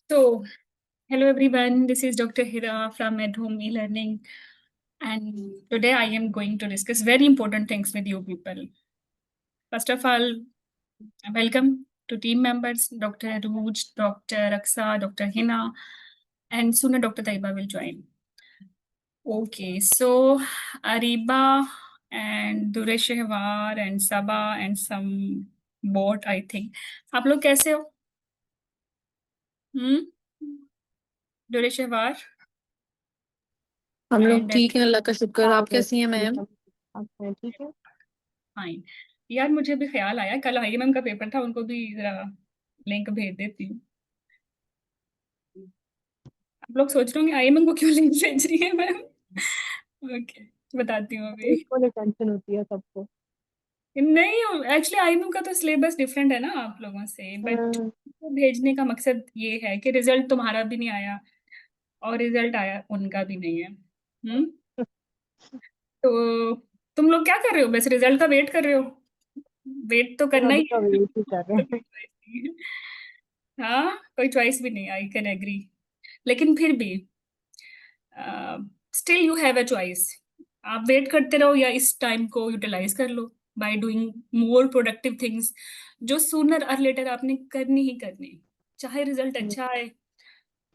So, hello everyone, this is Dr. Hira from At Home E-Learning, and today I am going to discuss very important things with you people. First of all, welcome to team members, Dr. Rooj, Dr. Raksa, Dr. Hina, and sooner Dr. Taiba will join. Okay, so Ariba and Duresh Shehwar and Saba and some bot, I think. आप लोग कैसे हो? दुरेश शहवार हम लोग and ठीक है, अल्लाह का शुक्र। आप कैसी हैं मैम? अच्छा, ठीक है। फाइन। यार मुझे भी ख्याल आया कल आईएमएम का पेपर था, उनको भी जरा लिंक भेज देती हूँ। आप लोग सोच रहे होंगे आईएमएम को क्यों लिंक भेज रही है मैम। ओके, बताती हूँ अभी। इसको ले टेंशन होती है सबको। नहीं, एक्चुअली आईएमएम का तो सिलेबस डिफरेंट है ना आप लोगों से, बट भेजने का मकसद ये है कि रिजल्ट तुम्हारा भी नहीं आया और रिजल्ट आया उनका भी नहीं है। तो तुम लोग क्या कर रहे हो? बस रिजल्ट का वेट कर रहे हो? वेट तो करना अभी ही तो है। वेट ही कर रहे हैं। हाँ, कोई चॉइस भी नहीं, आई कैन एग्री। लेकिन फिर भी still you have a choice. आप वेट करते रहो या इस टाइम को यूटिलाइज कर लो by doing more productive things, जो सूनर और लेटर आपने करनी ही करनी, चाहे रिजल्ट अच्छा आए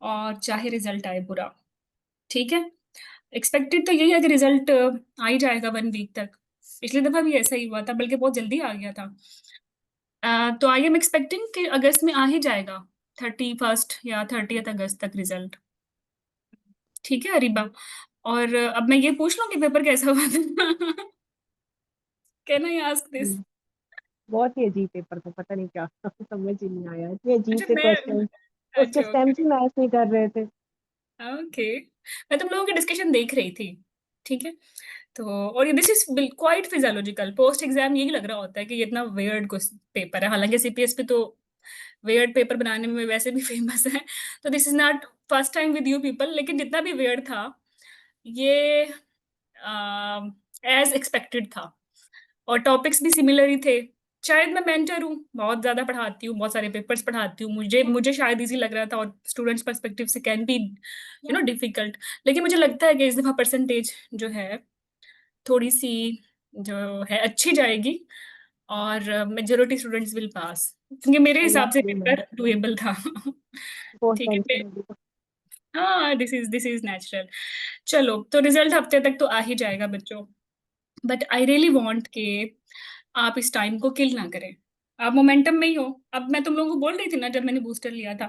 और चाहे रिजल्ट आए बुरा। ठीक है, एक्सपेक्टेड तो यही है कि रिजल्ट आ ही जाएगा 1 वीक तक। पिछली दफा भी ऐसा ही हुआ था, बल्कि बहुत जल्दी आ गया था। तो आई एम एक्सपेक्टिंग कि अगस्त में आ ही जाएगा, 31 या 30 अगस्त तक रिजल्ट। ठीक है अरीबा, और अब मैं ये पूछ लूं कि पेपर कैसा हुआ था। Can I ask this? बहुत ही अजीब पेपर था, पता नहीं क्या समझ ही नहीं आया। इतने अजीब अच्छा से मैं, क्वेश्चन, उसके अच्छा स्टेम्स ही मैच नहीं कर रहे थे। ओके, मैं तुम लोगों की डिस्कशन देख रही थी। ठीक है, तो और this is quite physiological. Post exam यही लग रहा होता है कि ये इतना वेयर्ड पेपर है, हालांकि सीपीएस पे तो वेयर्ड पेपर बनाने में वैसे भी फेमस है। तो this is not first time with you people, लेकिन जितना भी वेयर्ड था ये एज एक्सपेक्टेड था, और टॉपिक्स भी सिमिलर ही थे। शायद मैं मेंटर हूँ, बहुत ज्यादा पढ़ाती हूँ, बहुत सारे पेपर्स पढ़ाती हूँ, मुझे मुझे शायद इजी लग रहा था, और स्टूडेंट्स पर्सपेक्टिव से कैन बी डिफिकल्ट। लेकिन मुझे लगता है कि इस दफा परसेंटेज जो है थोड़ी सी जो है अच्छी जाएगी, और मेजोरिटी स्टूडेंट्स विल पास, क्योंकि मेरे अल्लाह हिसाब से करे मैम, पेपर डुएबल था। बहुत ठीक है। टेंशन होगी। हाँ, दिस इज नेचुरल। चलो, तो रिजल्ट हफ्ते तक तो आ ही जाएगा बच्चों, बट आई रियली वांट के आप इस टाइम को किल ना करें। आप मोमेंटम में ही हो। अब मैं तुम लोगों को बोल रही थी ना जब मैंने बूस्टर लिया था,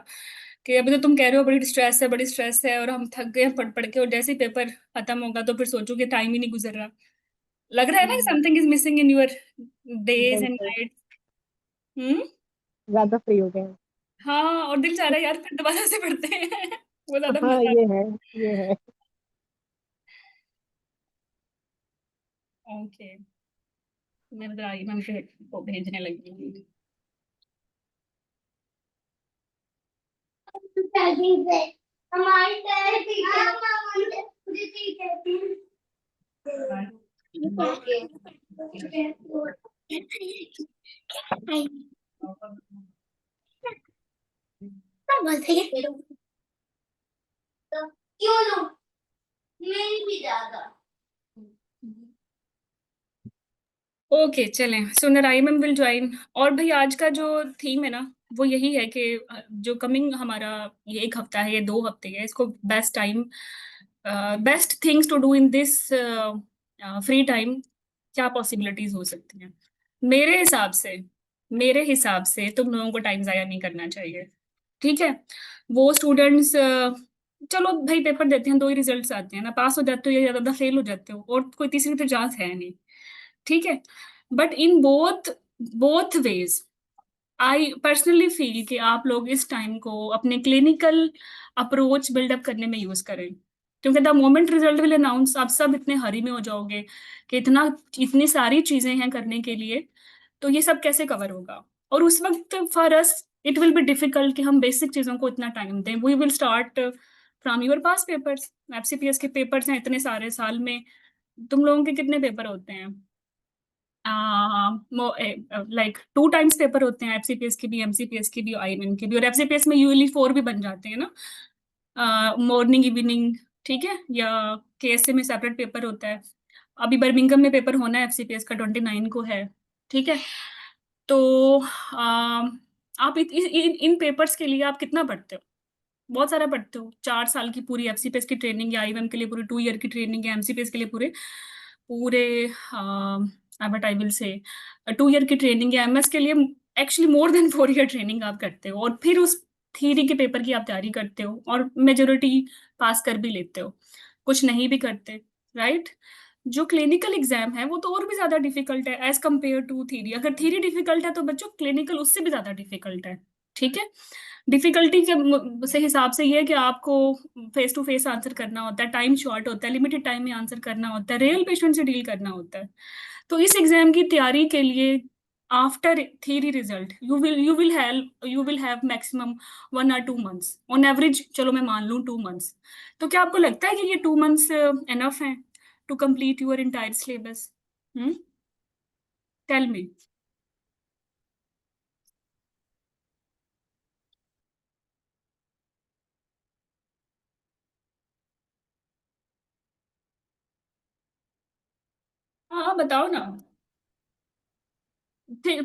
कि अभी तो तुम कह रहे हो बड़ी स्ट्रेस है, बड़ी स्ट्रेस है, और हम थक गए हैं पढ़ पढ़ के, और जैसे ही पेपर खत्म होगा तो फिर सोचो कि टाइम ही नहीं गुजर रहा। लग रहा है ना something is missing in your days and बिल्कुल, नाइट। हम्म। ज्यादा फ्री हो गए। हाँ, और दिल चाह रहा है यार फिर दोबारा से पढ़ते हैं। वो ज्यादा हाँ, मजा ये है, ये है। आता है। ओके, मैं बता रही, मैं मुझे वो भेजने लगी हूँ। हमारी क्यों लो मेरी भी ज्यादा। ओके, चलें, सुनर आईएमएम विल ज्वाइन। और भाई आज का जो थीम है ना, वो यही है कि जो कमिंग हमारा ये 1 हफ्ता है, ये 2 हफ्ते है, इसको best time, best things to do in this free time, क्या पॉसिबिलिटीज हो सकती हैं। मेरे हिसाब से मेरे हिसाब से तुम लोगों को टाइम जाया नहीं करना चाहिए। ठीक है, वो स्टूडेंट्स, चलो भाई पेपर देते हैं, 2 ही रिजल्ट्स आते हैं ना, पास हो जाते हो या ज्यादा फेल हो जाते हो, और कोई तीसरी तो चांस है नहीं। ठीक है, but in both both ways I personally feel कि आप लोग इस टाइम को अपने क्लिनिकल अप्रोच बिल्डअप करने में यूज करें, क्योंकि the moment result will announce आप सब इतने हरी में हो जाओगे कि इतनी सारी चीजें हैं करने के लिए, तो ये सब कैसे कवर होगा। और उस वक्त for us it will be difficult कि हम बेसिक चीजों को इतना टाइम दें। We will start from your past papers, FCPS के पेपर्स हैं इतने सारे साल में। तुम लोगों के कितने पेपर होते हैं? लाइक 2 टाइम्स पेपर होते हैं, एफसीपीएस की भी, एमसीपीएस की भी, आईएमएम की भी। और एफसीपीएस में यूजली 4 भी बन जाते हैं ना, मॉर्निंग इवनिंग, ठीक है। या केएसए में सेपरेट पेपर होता है। अभी बर्मिंघम में पेपर होना है एफसीपीएस का, 29 को है, ठीक है। तो आप इन पेपर्स के लिए आप कितना पढ़ते हो? बहुत सारा पढ़ते हो। 4 साल की पूरी एफसीपीएस की ट्रेनिंग, या आईएमएम के लिए पूरी 2 ईयर की ट्रेनिंग, या एमसीपीएस के लिए पूरे पूरे but I will say 2 year की ट्रेनिंग, या एमएस के लिए actually more than 4 ear training आप करते हो। और फिर उस थ्योरी के पेपर की आप तैयारी करते हो, और मेजोरिटी पास कर भी लेते हो, कुछ नहीं भी करते, राइट। जो क्लिनिकल एग्जाम है वो तो और भी ज्यादा डिफिकल्ट है एज कम्पेयर टू थ्योरी। अगर थ्योरी डिफिकल्ट है तो बच्चों क्लिनिकल उससे भी ज्यादा डिफिकल्ट है, ठीक है। डिफिकल्टी के से हिसाब से ये है कि आपको फेस टू फेस आंसर करना होता है, टाइम शॉर्ट होता है, लिमिटेड टाइम में आंसर करना होता है, रियल पेशेंट से डील करना होता है। तो इस एग्जाम की तैयारी के लिए after theory result you will have maximum 1 or 2 months on average. चलो मैं मान लूँ 2 months। तो क्या आपको लगता है कि ये 2 months एनफ है to complete your entire syllabus? Tell me. हाँ बताओ ना।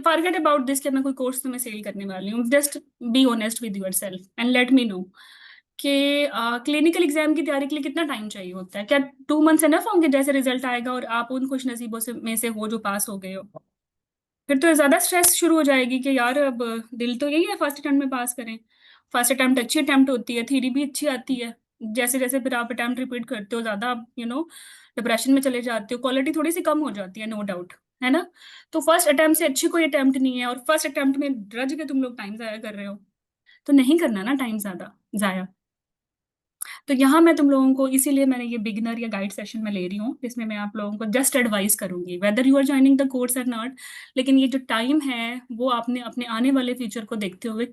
फॉरगेट अबाउट दिस कि मैं कोई कोर्स तुम्हें सेल करने वाली हूँ। Just be honest with your self and let me know कि क्लिनिकल एग्जाम की तैयारी के लिए कितना टाइम चाहिए होता है। क्या 2 months एनफ होंगे जैसे रिजल्ट आएगा और आप उन खुश नसीबों से में से हो जो पास हो गए हो? फिर तो ज्यादा स्ट्रेस शुरू हो जाएगी कि यार अब दिल तो यही है फर्स्ट अटेम्प्ट में पास करें। फर्स्ट अटेम्प्ट अच्छी अटेम्प्ट होती है, थ्योरी भी अच्छी आती है। जैसे जैसे फिर आप अटेम्प्ट रिपीट करते हो, ज्यादा आप डिप्रेशन में चले जाते हो, क्वालिटी थोड़ी सी कम हो जाती है, नो डाउट, है ना। तो फर्स्ट अटेम्प्ट से अच्छी कोई अटेम्प्ट नहीं है, और फर्स्ट अटेम्प्ट में ड्रज के तुम लोग टाइम जाया कर रहे हो। तो नहीं करना ना टाइम ज्यादा जाया। तो यहाँ मैं तुम लोगों को, इसीलिए मैंने ये बिगिनर या गाइड सेशन में ले रही हूँ, जिसमें मैं आप लोगों को जस्ट एडवाइस करूंगी whether you are joining the course और नॉट। लेकिन ये जो टाइम है वो आपने अपने आने वाले फ्यूचर को देखते हुए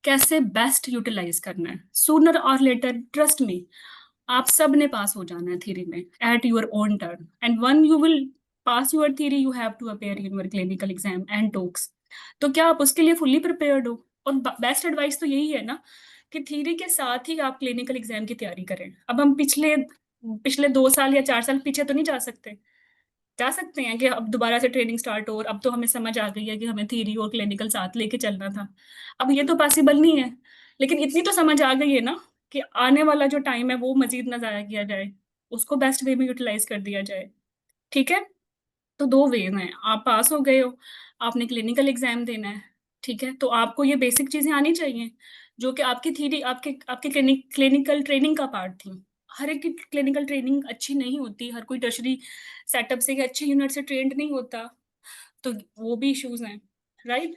कैसे बेस्ट यूटिलाइज करना है। सूनर और लेटर, ट्रस्ट मी, आप सब ने पास हो जाना है थ्योरी में at your own turn. And when you will pass your theory, you have to appear in your clinical exam and TOACS. तो क्या आप उसके लिए फुल्ली प्रिपेयर्ड हो? और बेस्ट एडवाइस तो यही है ना कि थ्योरी के साथ ही आप क्लिनिकल एग्जाम की तैयारी करें। अब हम पिछले पिछले 2 साल या 4 साल पीछे तो नहीं जा सकते। जा सकते हैं कि अब दोबारा से ट्रेनिंग स्टार्ट हो और अब तो हमें समझ आ गई है कि हमें थ्योरी और क्लिनिकल साथ लेके चलना था। अब ये तो पॉसिबल नहीं है, लेकिन इतनी तो समझ आ गई है ना कि आने वाला जो टाइम है वो मजीद ना जाया किया जाए, उसको बेस्ट वे में यूटिलाइज कर दिया जाए, ठीक है। तो 2 वेज हैं। आप पास हो गए हो, आपने क्लिनिकल एग्जाम देना है, ठीक है। तो आपको ये बेसिक चीजें आनी चाहिए जो कि आपकी थ्योरी, आपके आपके क्लिनिकल ट्रेनिंग का पार्ट थी। हर एक की क्लिनिकल ट्रेनिंग अच्छी नहीं होती, हर कोई टर्शरी सेटअप से या अच्छी यूनिट से ट्रेंड नहीं होता। तो वो भी इश्यूज हैं, राइट।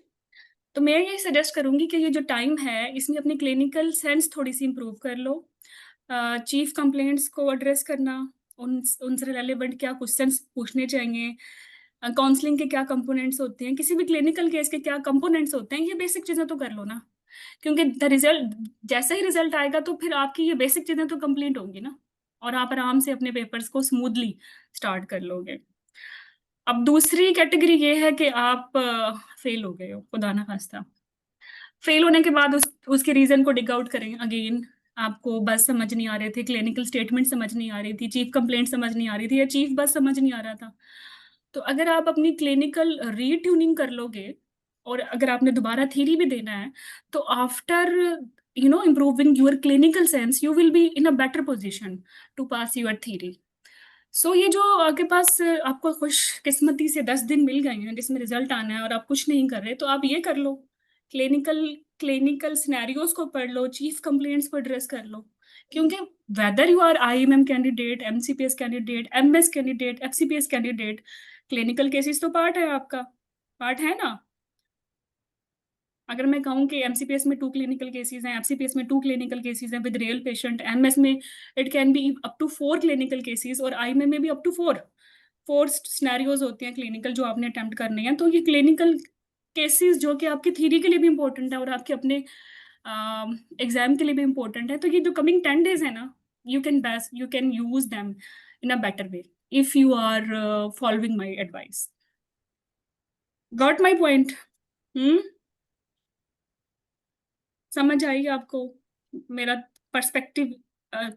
तो मैं ये सजेस्ट करूंगी कि ये जो टाइम है इसमें अपनी क्लिनिकल सेंस थोड़ी सी इंप्रूव कर लो। चीफ कंप्लेंट्स को एड्रेस करना, उनसे रिलेवेंट क्या क्वेश्चंस पूछने चाहिए, काउंसलिंग के क्या कंपोनेंट्स होते हैं, किसी भी क्लिनिकल केस के क्या कंपोनेंट्स होते हैं, ये बेसिक चीजें तो कर लो ना। क्योंकि द रिजल्ट, जैसे ही रिजल्ट आएगा तो फिर आपकी ये बेसिक चीजें तो कंप्लीट होंगी ना, और आप आराम से अपने पेपर्स को स्मूथली स्टार्ट कर लोगे। अब दूसरी कैटेगरी ये है कि आप फेल हो गए हो, खुदा ना खास्ता। फेल होने के बाद उसके रीजन को डिग आउट करें अगेन। आपको बस समझ नहीं आ रहे थे, क्लिनिकल स्टेटमेंट समझ नहीं आ रही थी, चीफ कंप्लेंट समझ नहीं आ रही थी, या चीफ बस समझ नहीं आ रहा था। तो अगर आप अपनी क्लिनिकल रीट्यूनिंग कर लोगे, और अगर आपने दोबारा थ्योरी भी देना है, तो after improving your clinical sense you will be in a better position to pass your theory. So ये जो आपके पास आपको खुशकिस्मती से 10 दिन मिल गए हैं जिसमें रिजल्ट आना है और आप कुछ नहीं कर रहे, तो आप ये कर लो, क्लिनिकल क्लिनिकल सिनेरियोज को पढ़ लो, चीफ कंप्लेंट्स को एड्रेस कर लो। क्योंकि whether you are IMM candidate, MCPS candidate, MS candidate, FCPS candidate, clinical cases तो पार्ट है आपका, पार्ट है ना। अगर मैं कहूँ कि एमसीपीएस में 2 क्लिनिकल केसेस हैं, एफसीपीएस में 2 क्लिनिकल केसेस हैं विद रियल पेशेंट, एमएस में it can be up to 4 clinical cases, और आईएमए में भी अप टू 4 सिनेरियोज होते हैं क्लिनिकल जो आपने अटेम्प्ट करने हैं। तो ये क्लिनिकल केसेस जो कि आपकी थ्योरी के लिए भी इंपॉर्टेंट है और आपके अपने एग्जाम के लिए भी इंपॉर्टेंट है, तो ये जो कमिंग 10 days है ना, you can use them in a better way if you are following my advice. Got my point? Hmm, समझ आई आपको मेरा पर्सपेक्टिव,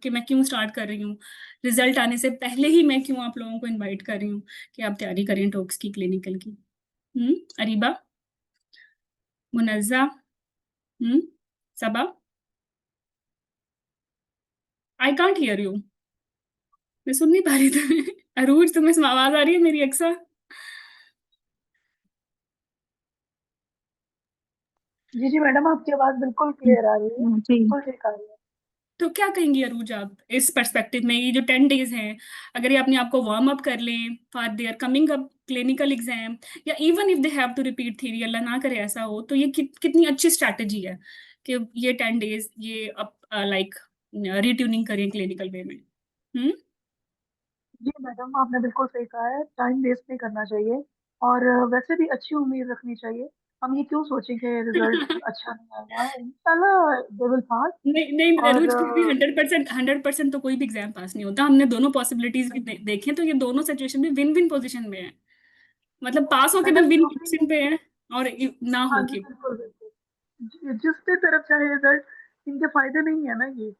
कि मैं क्यों स्टार्ट कर रही हूँ? रिजल्ट आने से पहले ही मैं क्यों आप लोगों को इनवाइट कर रही हूँ कि आप तैयारी करें टॉक्स की, क्लिनिकल की। अरीबा, मुनज्जा, सबा, आई कांट हियर यू। मैं सुन नहीं पा रही थी। अरूज, तुम्हें आवाज आ रही है मेरी अक्सर? जी जी मैडम, आपकी आवाज बिल्कुल क्लियर आ रही है, जी बिल्कुल ठीक आ रही है। तो क्या कहेंगी अरूज आप इस पर्सपेक्टिव में, ये जो 10 days हैं, अगर ये अपने आप को वार्म अप कर लें for their coming up clinical exam, या even if they have to repeat theory, Allah ना करे ऐसा हो, तो ये कितनी अच्छी स्ट्रैटेजी है कि ये 10 days ये अब लाइक रीट्यूनिंग करें क्लिनिकल वे में। हम्म। जी मैडम, आपने बिल्कुल सही कहा है, टाइम वेस्ट नहीं करना चाहिए। और वैसे भी अच्छी उम्मीद रखनी चाहिए। हम ये क्यों सोचें कि रिजल्ट अच्छा नहीं आएगा, इंशाल्लाह दे विल पास। नहीं नहीं और अरुज, फिर भी 100% तो कोई भी एग्जाम पास नहीं होता। हमने दोनों पॉसिबिलिटीज भी देखे, तो ये दोनों सिचुएशन में विन विन पोजीशन में है। मतलब पास होके भी मैडम विन जो भी, पोजीशन पे है, और ना हाँ जी होके। बिल्कुल बिल्कुल, जिस भी तरफ चाहे रिजल्ट, इनके फायदे नहीं है ना ये।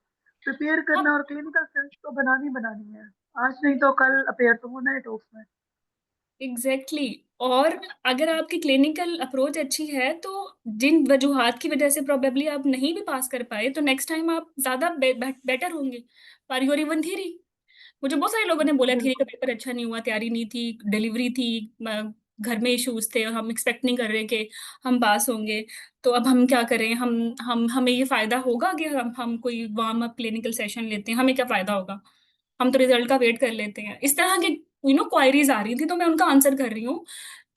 प्रिपेयर करना और क्लिनिकल स्किल्स तो बनानी बनानी है, आज नहीं तो कल अपेयर तो होना है टॉक्स में। Exactly exactly. और अगर आपकी क्लिनिकल अप्रोच अच्छी है, तो जिन वजूहात की वजह से प्रोबेबली आप नहीं भी पास कर पाए, तो नेक्स्ट टाइम आप ज्यादा बेटर होंगे फॉर योर इवन थ्योरी। मुझे बहुत सारे लोगों ने बोला थ्योरी का बिल्कुल पेपर अच्छा नहीं हुआ, तैयारी नहीं थी, डिलीवरी थी, घर में इश्यूज थे, और हम एक्सपेक्ट नहीं कर रहे कि हम पास होंगे। तो अब हम क्या करें? हम हमें ये फायदा होगा कि हम कोई वार्म अप क्लिनिकल सेशन लेते हैं, हमें क्या फायदा होगा? हम तो रिजल्ट का वेट कर लेते हैं। इस तरह के क्वायरीज आ रही थी, तो मैं उनका आंसर कर रही हूँ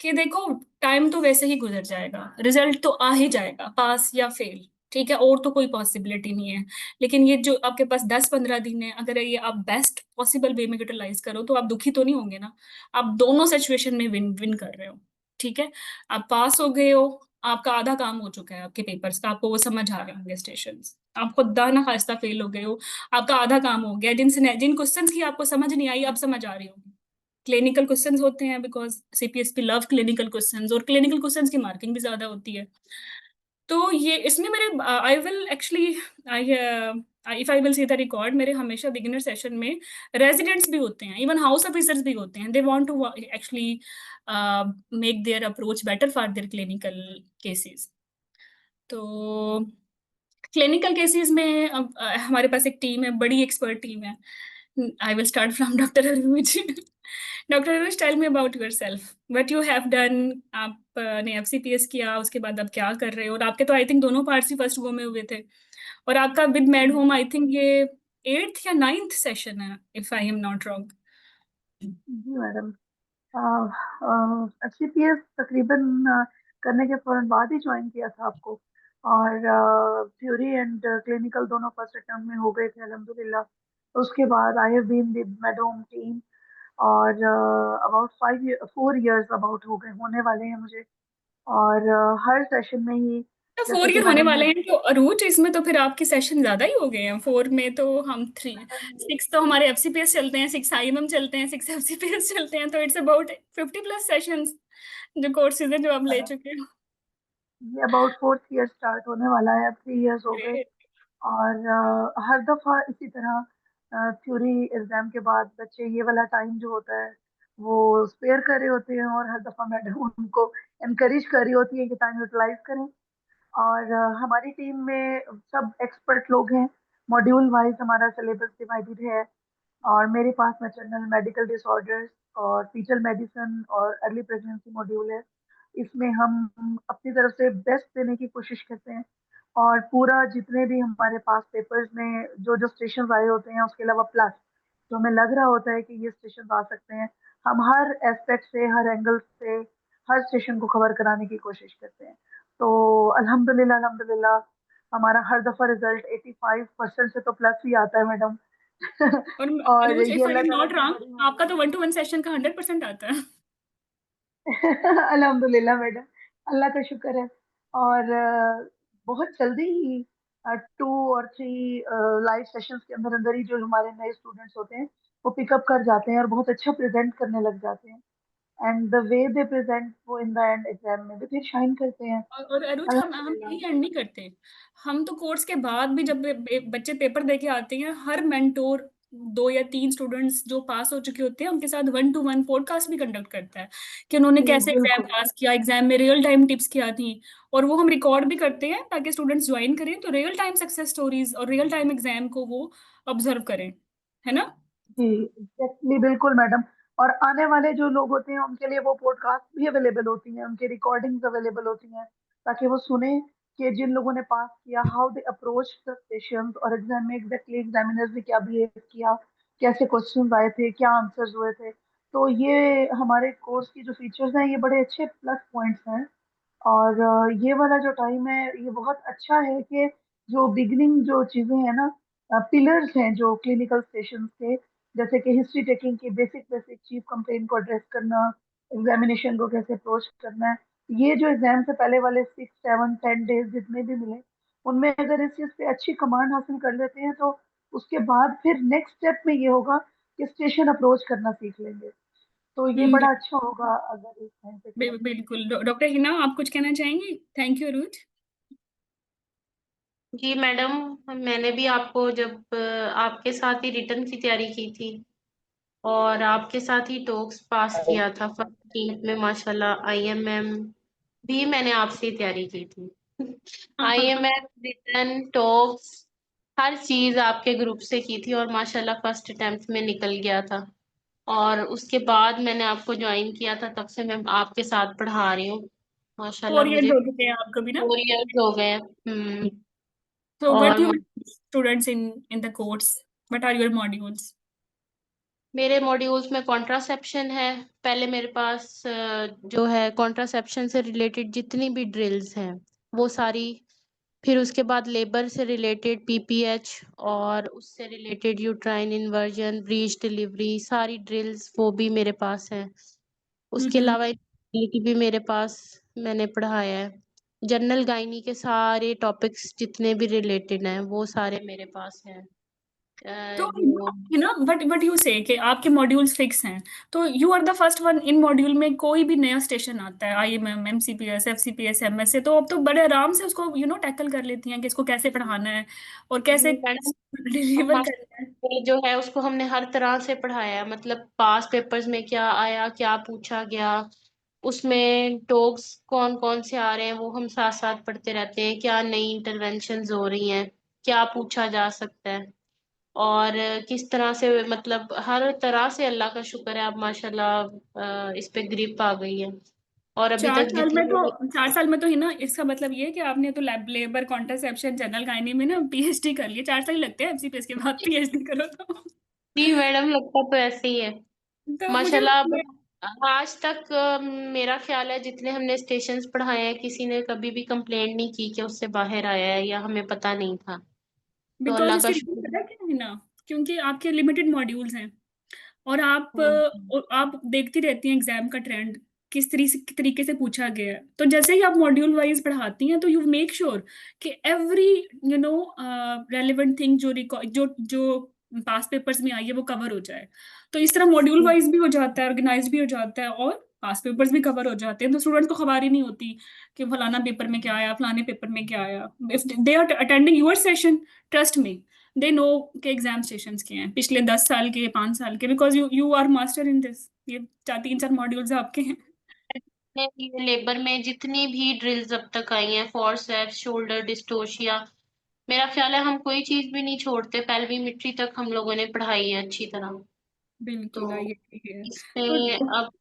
कि देखो, टाइम तो वैसे ही गुजर जाएगा, रिजल्ट तो आ ही जाएगा, पास या फेल, ठीक है, और तो कोई पॉसिबिलिटी नहीं है। लेकिन ये जो आपके पास 10-15 दिन है, अगर ये आप बेस्ट पॉसिबल वे में यूटिलाइज करो, तो आप दुखी तो नहीं होंगे ना। आप दोनों सिचुएशन में विन विन कर रहे हो, ठीक है। आप पास हो गए हो, आपका आधा काम हो चुका है आपके पेपर्स का, आपको वो समझ आ गए होंगे स्टेशन। आप खुदा ना खास्ता फेल हो गए हो, आपका आधा काम हो गया। जिन क्वेश्चंस की आपको समझ नहीं आई, अब समझ आ रही होगी। क्लिनिकल क्वेश्चंस होते हैं, because CPSP love clinical questions, और क्लिनिकल क्वेश्चंस की मार्किंग भी ज्यादा होती है। तो ये इसमें मेरे I will actually, I if I will see the record, मेरे हमेशा बिगिनर सेशन में रेजिडेंट्स भी होते हैं, इवन हाउस ऑफिसर्स भी होते हैं। They want to actually make their approach better for their clinical cases. तो क्लिनिकल केसेस में अब हमारे पास एक टीम है, बड़ी एक्सपर्ट टीम है। I will start from doctor Aruj. Doctor Aruj, tell me about yourself, what you have done. आपने FCPS किया, उसके बाद अब क्या कर रहे हो? और आपके तो आई थिंक दोनों पार्ट्स ही फर्स्ट गो में हुए थे, और आपका with Med Home I think ये 8th या 9th सेशन है, if I am not wrong. जी मैडम, एफसीपीएस तकरीबन करने के फौरन बाद ही ज्वाइन किया था आपको। और थ्योरी एंड क्लिनिकल दोनों फर्स्ट अटेम्प्ट में हो गए थे अल्हम्दुलिल्लाह। उसके बाद I have been with madam team, और अबाउट 4 इयर्स अबाउट हो गए, होने वाले हैं मुझे। और हर सेशन में ही, तो फोर जैसे कि ईयर होने मैडम ने, वाले हैं तो अरूज, इसमें तो फिर आपके सेशन ज्यादा ही हो गए हैं। 4 में तो हम 6 तो हमारे एफसीपीएस चलते हैं, 6 आईएमएम चलते हैं, 6 एफसीपीएस चलते हैं, तो इट्स अबाउट 50+ सेशंस जो कोर्सेज हैं जो आप ले चुके हो। ये अबाउट 4th ईयर स्टार्ट होने वाला है, अब 3 इयर्स हो गए। ग्रेट। और हर दफा इसी तरह थ्योरी एग्जाम के बाद बच्चे ये वाला टाइम जो होता है वो स्पेयर कर रहे होते हैं, और हर दफा मैडम उनको एनकरेज कर रही होती है कि टाइम यूटिलाइज करें। और हमारी टीम में सब एक्सपर्ट लोग हैं, मॉड्यूल वाइज हमारा सिलेबस डिवाइडेड है। और मेरे पास मैटरनल मेडिकल डिसऑर्डर्स और फीटल मेडिसिन और अर्ली प्रेगनेंसी मॉड्यूल है। इसमें हम अपनी तरफ से बेस्ट देने की कोशिश करते हैं। और पूरा जितने भी हमारे पास पेपर्स में जो जो स्टेशन आए होते हैं, उसके अलावा प्लस जो हमें लग रहा होता है कि ये स्टेशन आ सकते हैं, हम हर एस्पेक्ट से, हर एंगल से हर स्टेशन को कवर कराने की कोशिश करते हैं। तो अल्हम्दुलिल्लाह अल्हम्दुलिल्लाह, हमारा हर दफा रिजल्ट 85% से तो प्लस ही आता है मैडम। और और अरूज, ये इफ आई अल्लाह एम ताला नॉट की बड़ी रॉन्ग, आपका तो मेहरबानी 1-to-1 सेशन का 100% आता है। है। अल्हम्दुलिल्लाह मैडम, अल्लाह का शुक्र है। और बहुत जल्दी ही 2 और 3 लाइव सेशंस के अंदर अंदर ही जो हमारे नए स्टूडेंट्स होते हैं वो पिकअप कर जाते हैं और बहुत अच्छा प्रेजेंट करने लग जाते हैं। And the way they present वो इन द एंड एग्जाम में भी फिर शाइन करते हैं। और अरुज, हम अल्हम्दुलिल्लाह। यही एंड नहीं करते। हम तो कोर्स के बाद भी जब बच्चे पेपर दे के आते हैं, हर मेंटोर 2 या 3 स्टूडेंट्स जो पास हो चुके होते हैं उनके साथ 1-to-1 पॉडकास्ट भी कंडक्ट करता है कि उन्होंने जी कैसे एग्जाम बिल्कुल। पास किया, एग्जाम में रियल टाइम टिप्स क्या थी। और वो हम रिकॉर्ड भी करते हैं ताकि स्टूडेंट्स ज्वाइन करें तो रियल टाइम सक्सेस स्टोरीज और रियल टाइम एग्जाम को वो ऑब्जर्व करें, है ना। जी एग्जैक्टली, बिल्कुल मैडम। और आने वाले जो लोग होते हैं उनके लिए वो पॉडकास्ट भी अवेलेबल होती हैं, उनकी रिकॉर्डिंग्स अवेलेबल होती हैं, ताकि वो सुने कि जिन लोगों ने पास किया how they approach the sessions, और एग्जाम में एग्जैक्टली एग्जामिनर्स ने क्या बिहेव किया, कैसे क्वेश्चंस आए थे, क्या आंसर्स हुए थे। तो ये हमारे कोर्स की जो फीचर्स हैं ये बड़े अच्छे प्लस पॉइंट्स हैं। और ये वाला जो टाइम है ये बहुत अच्छा है कि जो बिगनिंग जो चीजें हैं ना, पिलर्स हैं जो क्लिनिकल सेशंस के, जैसे कि हिस्ट्री टेकिंग की बेसिक बेसिक चीफ कंप्लेन को एड्रेस करना, एग्जामिनेशन को कैसे अप्रोच करना है, ये जो एग्जाम से पहले वाले 6, 7, 10 डेज जितने भी मिले, उनमें अगर इस चीज पे अच्छी कमांड हासिल कर लेते हैं तो उसके बाद फिर नेक्स्ट स्टेप में ये होगा कि स्टेशन अप्रोच करना सीख लेंगे। तो ये हम्म, बड़ा अच्छा होगा अगर इस टाइम पे किया जाए। बिल्कुल। डॉक्टर हिना, आप कुछ कहना चाहेंगी? Thank you Aruj. जी मैडम, मैंने भी आपको जब आपके साथ ही रिटर्न की तैयारी की थी और आपके साथ ही टॉक्स पास किया था फर्स्ट टीम में, माशाल्लाह आईएमएम भी मैंने आपसे ही तैयारी की थी। आईएमएम, रिटर्न, टॉक्स, हर चीज आपके ग्रुप से की थी और माशाल्लाह फर्स्ट अटेम्प्ट में निकल गया था। और उसके बाद मैंने आपको ज्वाइन किया था, तब से मैं आपके साथ पढ़ा रही हूँ। माशाल्लाह 4 years मुझे हो चुके हैं आपको भी ना। 4 इयर्स हो गए हैं। So what और do you students in the course? What are your modules? मेरे मॉड्यूल्स में कॉन्ट्रासेप्शन है। पहले मेरे पास जो है कॉन्ट्रासेप्शन से रिलेटेड जितनी भी ड्रिल्स हैं वो सारी, फिर उसके बाद लेबर से रिलेटेड पीपीएच, और उससे related uterine inversion, breach delivery, सारी ड्रिल्स वो भी मेरे पास हैं। उसके हम्म। अलावा इनफर्टिलिटी भी मेरे पास मैंने पढ़ाया है। जनरल गायनी के सारे टॉपिक्स जितने भी रिलेटेड हैं वो सारे मेरे पास हैं। तो जो बट यू से कि आपके मॉड्यूल्स फिक्स हैं, तो you are the first one. इन मॉड्यूल में कोई भी नया स्टेशन आता है, आईएमएम, एमसीपीएस, एफसीपीएस, एमएस से, तो अब तो बड़े आराम से उसको टैकल कर लेती हैं कि इसको कैसे पढ़ाना है और कैसे मैडम, डिलीवर करना है। ये जो है उसको हमने हर तरह से पढ़ाया है, मतलब पास पेपर्स में क्या आया, क्या पूछा गया, उसमें टॉक्स कौन कौन से आ रहे हैं वो हम साथ साथ पढ़ते रहते हैं, क्या नई इंटरवेंशंस हो रही हैं, क्या पूछा जा सकता है, और किस तरह से, मतलब हर तरह से अल्लाह का शुक्र है अब माशाल्लाह इस पे ग्रिप आ गई है। और अभी चार तक साल में जितनी भी तो 4 साल में तो ही ना, इसका मतलब ये है कि आपने तो लेबर, कॉन्ट्रासेप्शन, जनरल गायनी में ना पीएचडी कर लिया। 4 साल ही लगते हैं एमसीपीएस के बाद पीएचडी करो तो। जी मैडम, लगता तो ऐसे ही है। तो मुझे माशाल्लाह अब आज तक मेरा ख्याल है जितने हमने स्टेशंस पढ़ाए हैं किसी ने कभी भी कंप्लेंट नहीं की कि उससे बाहर आया है या हमें पता नहीं था। तो बिकॉज अल्लाह का उसकी रीजन शुक्र पता है क्या है ना, क्योंकि आपके लिमिटेड मॉड्यूल्स हैं और है। आप देखती रहती हैं एग्जाम का ट्रेंड किस तरीके से पूछा गया है। तो जैसे ही आप मॉड्यूल वाइज पढ़ाती हैं तो यू मेक श्योर कि एवरी रेलिवेंट थिंग जो जो जो पास पेपर्स में आई है वो कवर हो जाए। तो इस तरह मॉड्यूल वाइज भी हो जाता है, ऑर्गेनाइज भी हो जाता है और पास पेपर्स भी कवर हो जाते हैं। तो स्टूडेंट्स को खबर ही नहीं होती कि फलाना पेपर में क्या आया, फलाने पेपर में क्या आया। If they are attending your session, trust me, they know के एग्जाम सेशंस के हैं पिछले 10 साल के, 5 साल के, because you you are master in this. ये 3-4 मॉड्यूल्स आपके हैं। जितने भी लेबर में जितनी भी ड्रिल्स अब तक आई हैं, फॉरसेप्स, शोल्डर डिस्टोशिया, मेरा ख्याल है हम कोई चीज भी नहीं छोड़ते, पेल्विमेट्री तक हम लोगों ने पढ़ाई है अच्छी तरह। बिल्कुल तो आइए, ठीक है। इसमें तो अब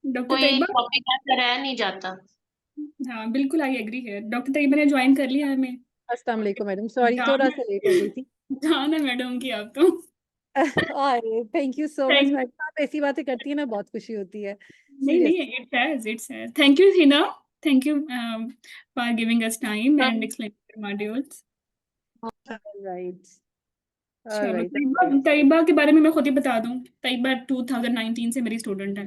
डॉक्टर कोई तैयबा, टॉपिक ऐसा रह नहीं जाता। हाँ बिल्कुल आई एग्री है। डॉक्टर तैयबा ने ज्वाइन कर लिया हमें। अस्सलाम वालेकुम मैडम, सॉरी जान थोड़ा सा लेट हो गई थी। जान है मैडम की आप तो। अरे thank you so much thank madam, आप ऐसी बातें करती है ना बहुत खुशी होती है, नहीं नहीं, seriously. It's has thank you Hina, thank you for giving us time and explaining modules. Right. चलो, ऑलराइट, तैयबा तैयबा के बारे में मैं खुद ही बता दूं। तैयबा 2019 से मेरी स्टूडेंट है।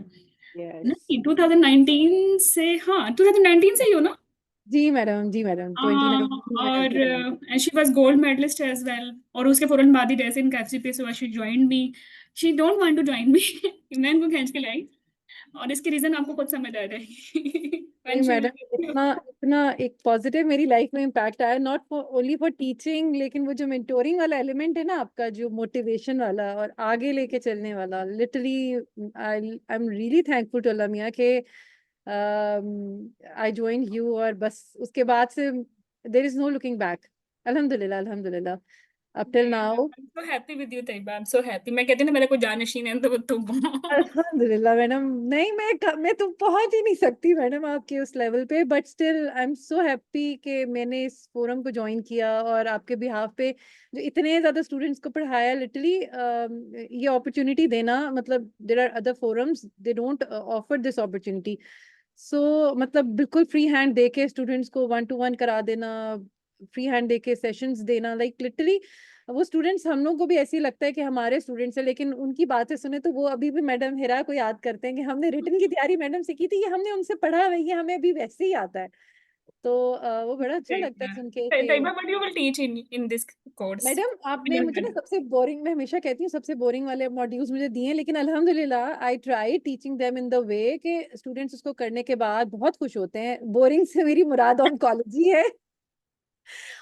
यस। नहीं, 2019 से, हाँ 2019 से ही हो ना। जी मैडम 2019 में और ज्वाइन की। She was gold medalist as well. और उसके फौरन बाद ही जैसे इनका एफसीपीएस हुआ, she join me. She don't want to join me. मैं इनको खींच के लाई और इसकी रीजन आपको खुद समझ आ जाएगी नहीं When she will मैडम, इतना इतना एक पॉजिटिव मेरी लाइफ में इम्पैक्ट आया, not for only for teaching, लेकिन वो जो मेंटोरिंग वाला एलिमेंट है ना आपका, जो मोटिवेशन वाला और आगे लेके चलने वाला, literally I am really thankful to Allah मियां के आई ज्वाइन यू, और बस उसके बाद से there is no looking back. अल्हम्दुलिल्लाह, अल्हम्दुलिल्लाह, up till now. I'm so happy with you Tayyaba, I'm so happy। मैं कहती हूँ ना मेरा कोई जानशीन है तो वो तुम हो। अल्हम्दुलिल्लाह मैडम, नहीं मैं तो पहुंच ही नहीं सकती मैडम आपके उस लेवल पे, but still I am so happy कि मैंने इस फोरम को ज्वाइन किया और आपके बिहाफ पे जो इतने ज्यादा स्टूडेंट्स को पढ़ाया, लिटरली ये अपॉर्चुनिटी देना, मतलब there are other forums they don't offer this opportunity. So मतलब बिल्कुल फ्री हैंड देके स्टूडेंट्स को 1-to-1 करा देना, फ्री हैंड देके सेशंस देना, लाइक लिटरली वो स्टूडेंट्स हम लोग को भी ऐसे ही लगता है कि हमारे स्टूडेंट्स हैं, लेकिन उनकी बातें सुने तो वो अभी भी मैडम हिरा को याद करते हैं कि हमने रिटन की तैयारी मैडम से की थी, ये हमने उनसे पढ़ा है, ये हमें अभी वैसे ही आता है। तो वो बड़ा अच्छा लगता है सुन के कि Tayyaba, what you will teach in this course? Madam आपने मुझे ना सबसे बोरिंग, मैं हमेशा कहती हूँ सबसे बोरिंग वाले मॉड्यूल्स मुझे दिए, लेकिन अल्हम्दुलिल्लाह I try teaching them in the way कि स्टूडेंट्स उसको करने के बाद बहुत खुश होते हैं। बोरिंग से मेरी मुराद ऑन्कोलॉजी है।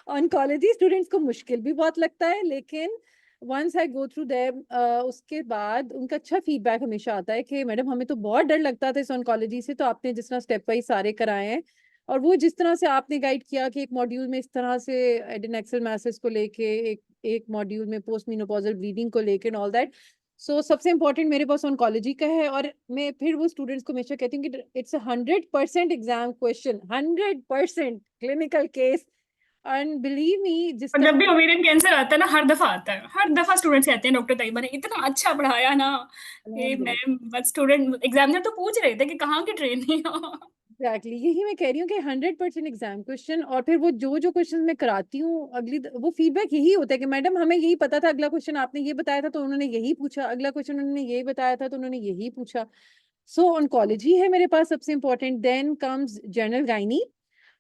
ऑन्कोलॉजी स्टूडेंट्स को मुश्किल भी बहुत लगता है, लेकिन once I go through them उसके बाद उनका अच्छा फीडबैक हमेशा आता है कि मैडम हमें तो बहुत डर लगता था इस ऑन्कोलॉजी से, तो आपने जिस तरह स्टेप वाइज सारे कराए हैं और वो जिस तरह से आपने गाइड किया कि एक मॉड्यूल में इस तरह से एडेनोक्सिल मासेस को लेके, एक मॉड्यूल में पोस्ट मेनोपॉजल ब्लीडिंग को लेके, ऑल दैट। सो सबसे इंपॉर्टेंट मेरे पास ऑन्कोलॉजी का है, और मैं फिर वो स्टूडेंट्स को हमेशा कहती हूँ कि it's 100% exam question, 100% clinical case, and believe me जिस और जब तरह भी ओवेरियन कैंसर आता है ना, हर दफा आता है, हर दफा स्टूडेंट्स कहते हैं डॉक्टर तैयबा ने इतना अच्छा पढ़ाया ना। ये अल्हम्दुलिल्लाह, मैम, बस स्टूडेंट एग्जामिनर तो पूछ रहे थे कि कहाँ की ट्रेनिंग हो। एग्जैक्टली यही मैं कह रही हूँ कि 100% एग्जाम क्वेश्चन, और फिर वो जो जो क्वेश्चन मैं कराती हूँ वो फीडबैक यही होता है कि मैडम हमें यही पता था, अगला क्वेश्चन आपने ये बताया था तो उन्होंने यही पूछा, अगला क्वेश्चन उन्होंने यही बताया था तो उन्होंने यही पूछा। सो ऑन्कोलॉजी है मेरे पास सबसे important, then comes general gynae.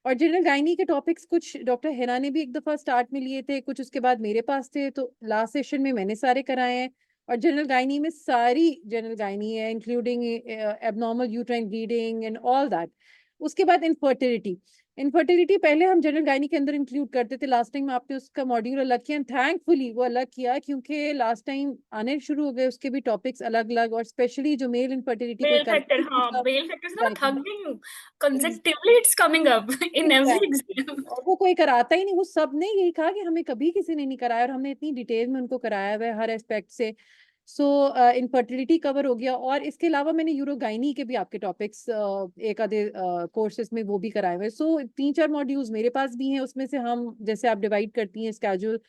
और जनरल गायनी के टॉपिक्स कुछ डॉक्टर हिना ने भी एक दफा स्टार्ट में लिए थे, कुछ उसके बाद मेरे पास थे, तो लास्ट सेशन में मैंने सारे कराए हैं। और जनरल गायनी में सारी जनरल गायनी है, including abnormal uterine bleeding and all that. उसके बाद इनफर्टिलिटी, इनफर्टिलिटी पहले हम जनरल गायनी के अंदर इंक्लूड करते थे, लास्ट टाइम आपने उसका मॉड्यूल अलग किया, थैंकफुली वो अलग किया, क्योंकि लास्ट टाइम आने शुरू हो गए उसके भी टॉपिक्स अलग अलग, और स्पेशली जो मेल इनफर्टिलिटी कोई बेल कर फैक्टर, नहीं हाँ, पूछा। बेल फैक्टर से ना मैं थक गई हूँ। Exactly. Consecutively it's coming up in every exam. और वो कोई कराता ही नहीं, वो सब ने यही कहा कि हमें कभी किसी ने नहीं कराया, और हमने इतनी डिटेल में उनको कराया हुआ है हर एस्पेक्ट से। सो इनफर्टिलिटी कवर हो गया, और इसके अलावा मैंने यूरोगाइनी के भी आपके टॉपिक्स एक आधे कोर्सेज में वो भी कराए हुए। सो 3-4 मॉड्यूल्स मेरे पास भी हैं, उसमें से हम जैसे आप डिवाइड करती हैं स्केड्यूल,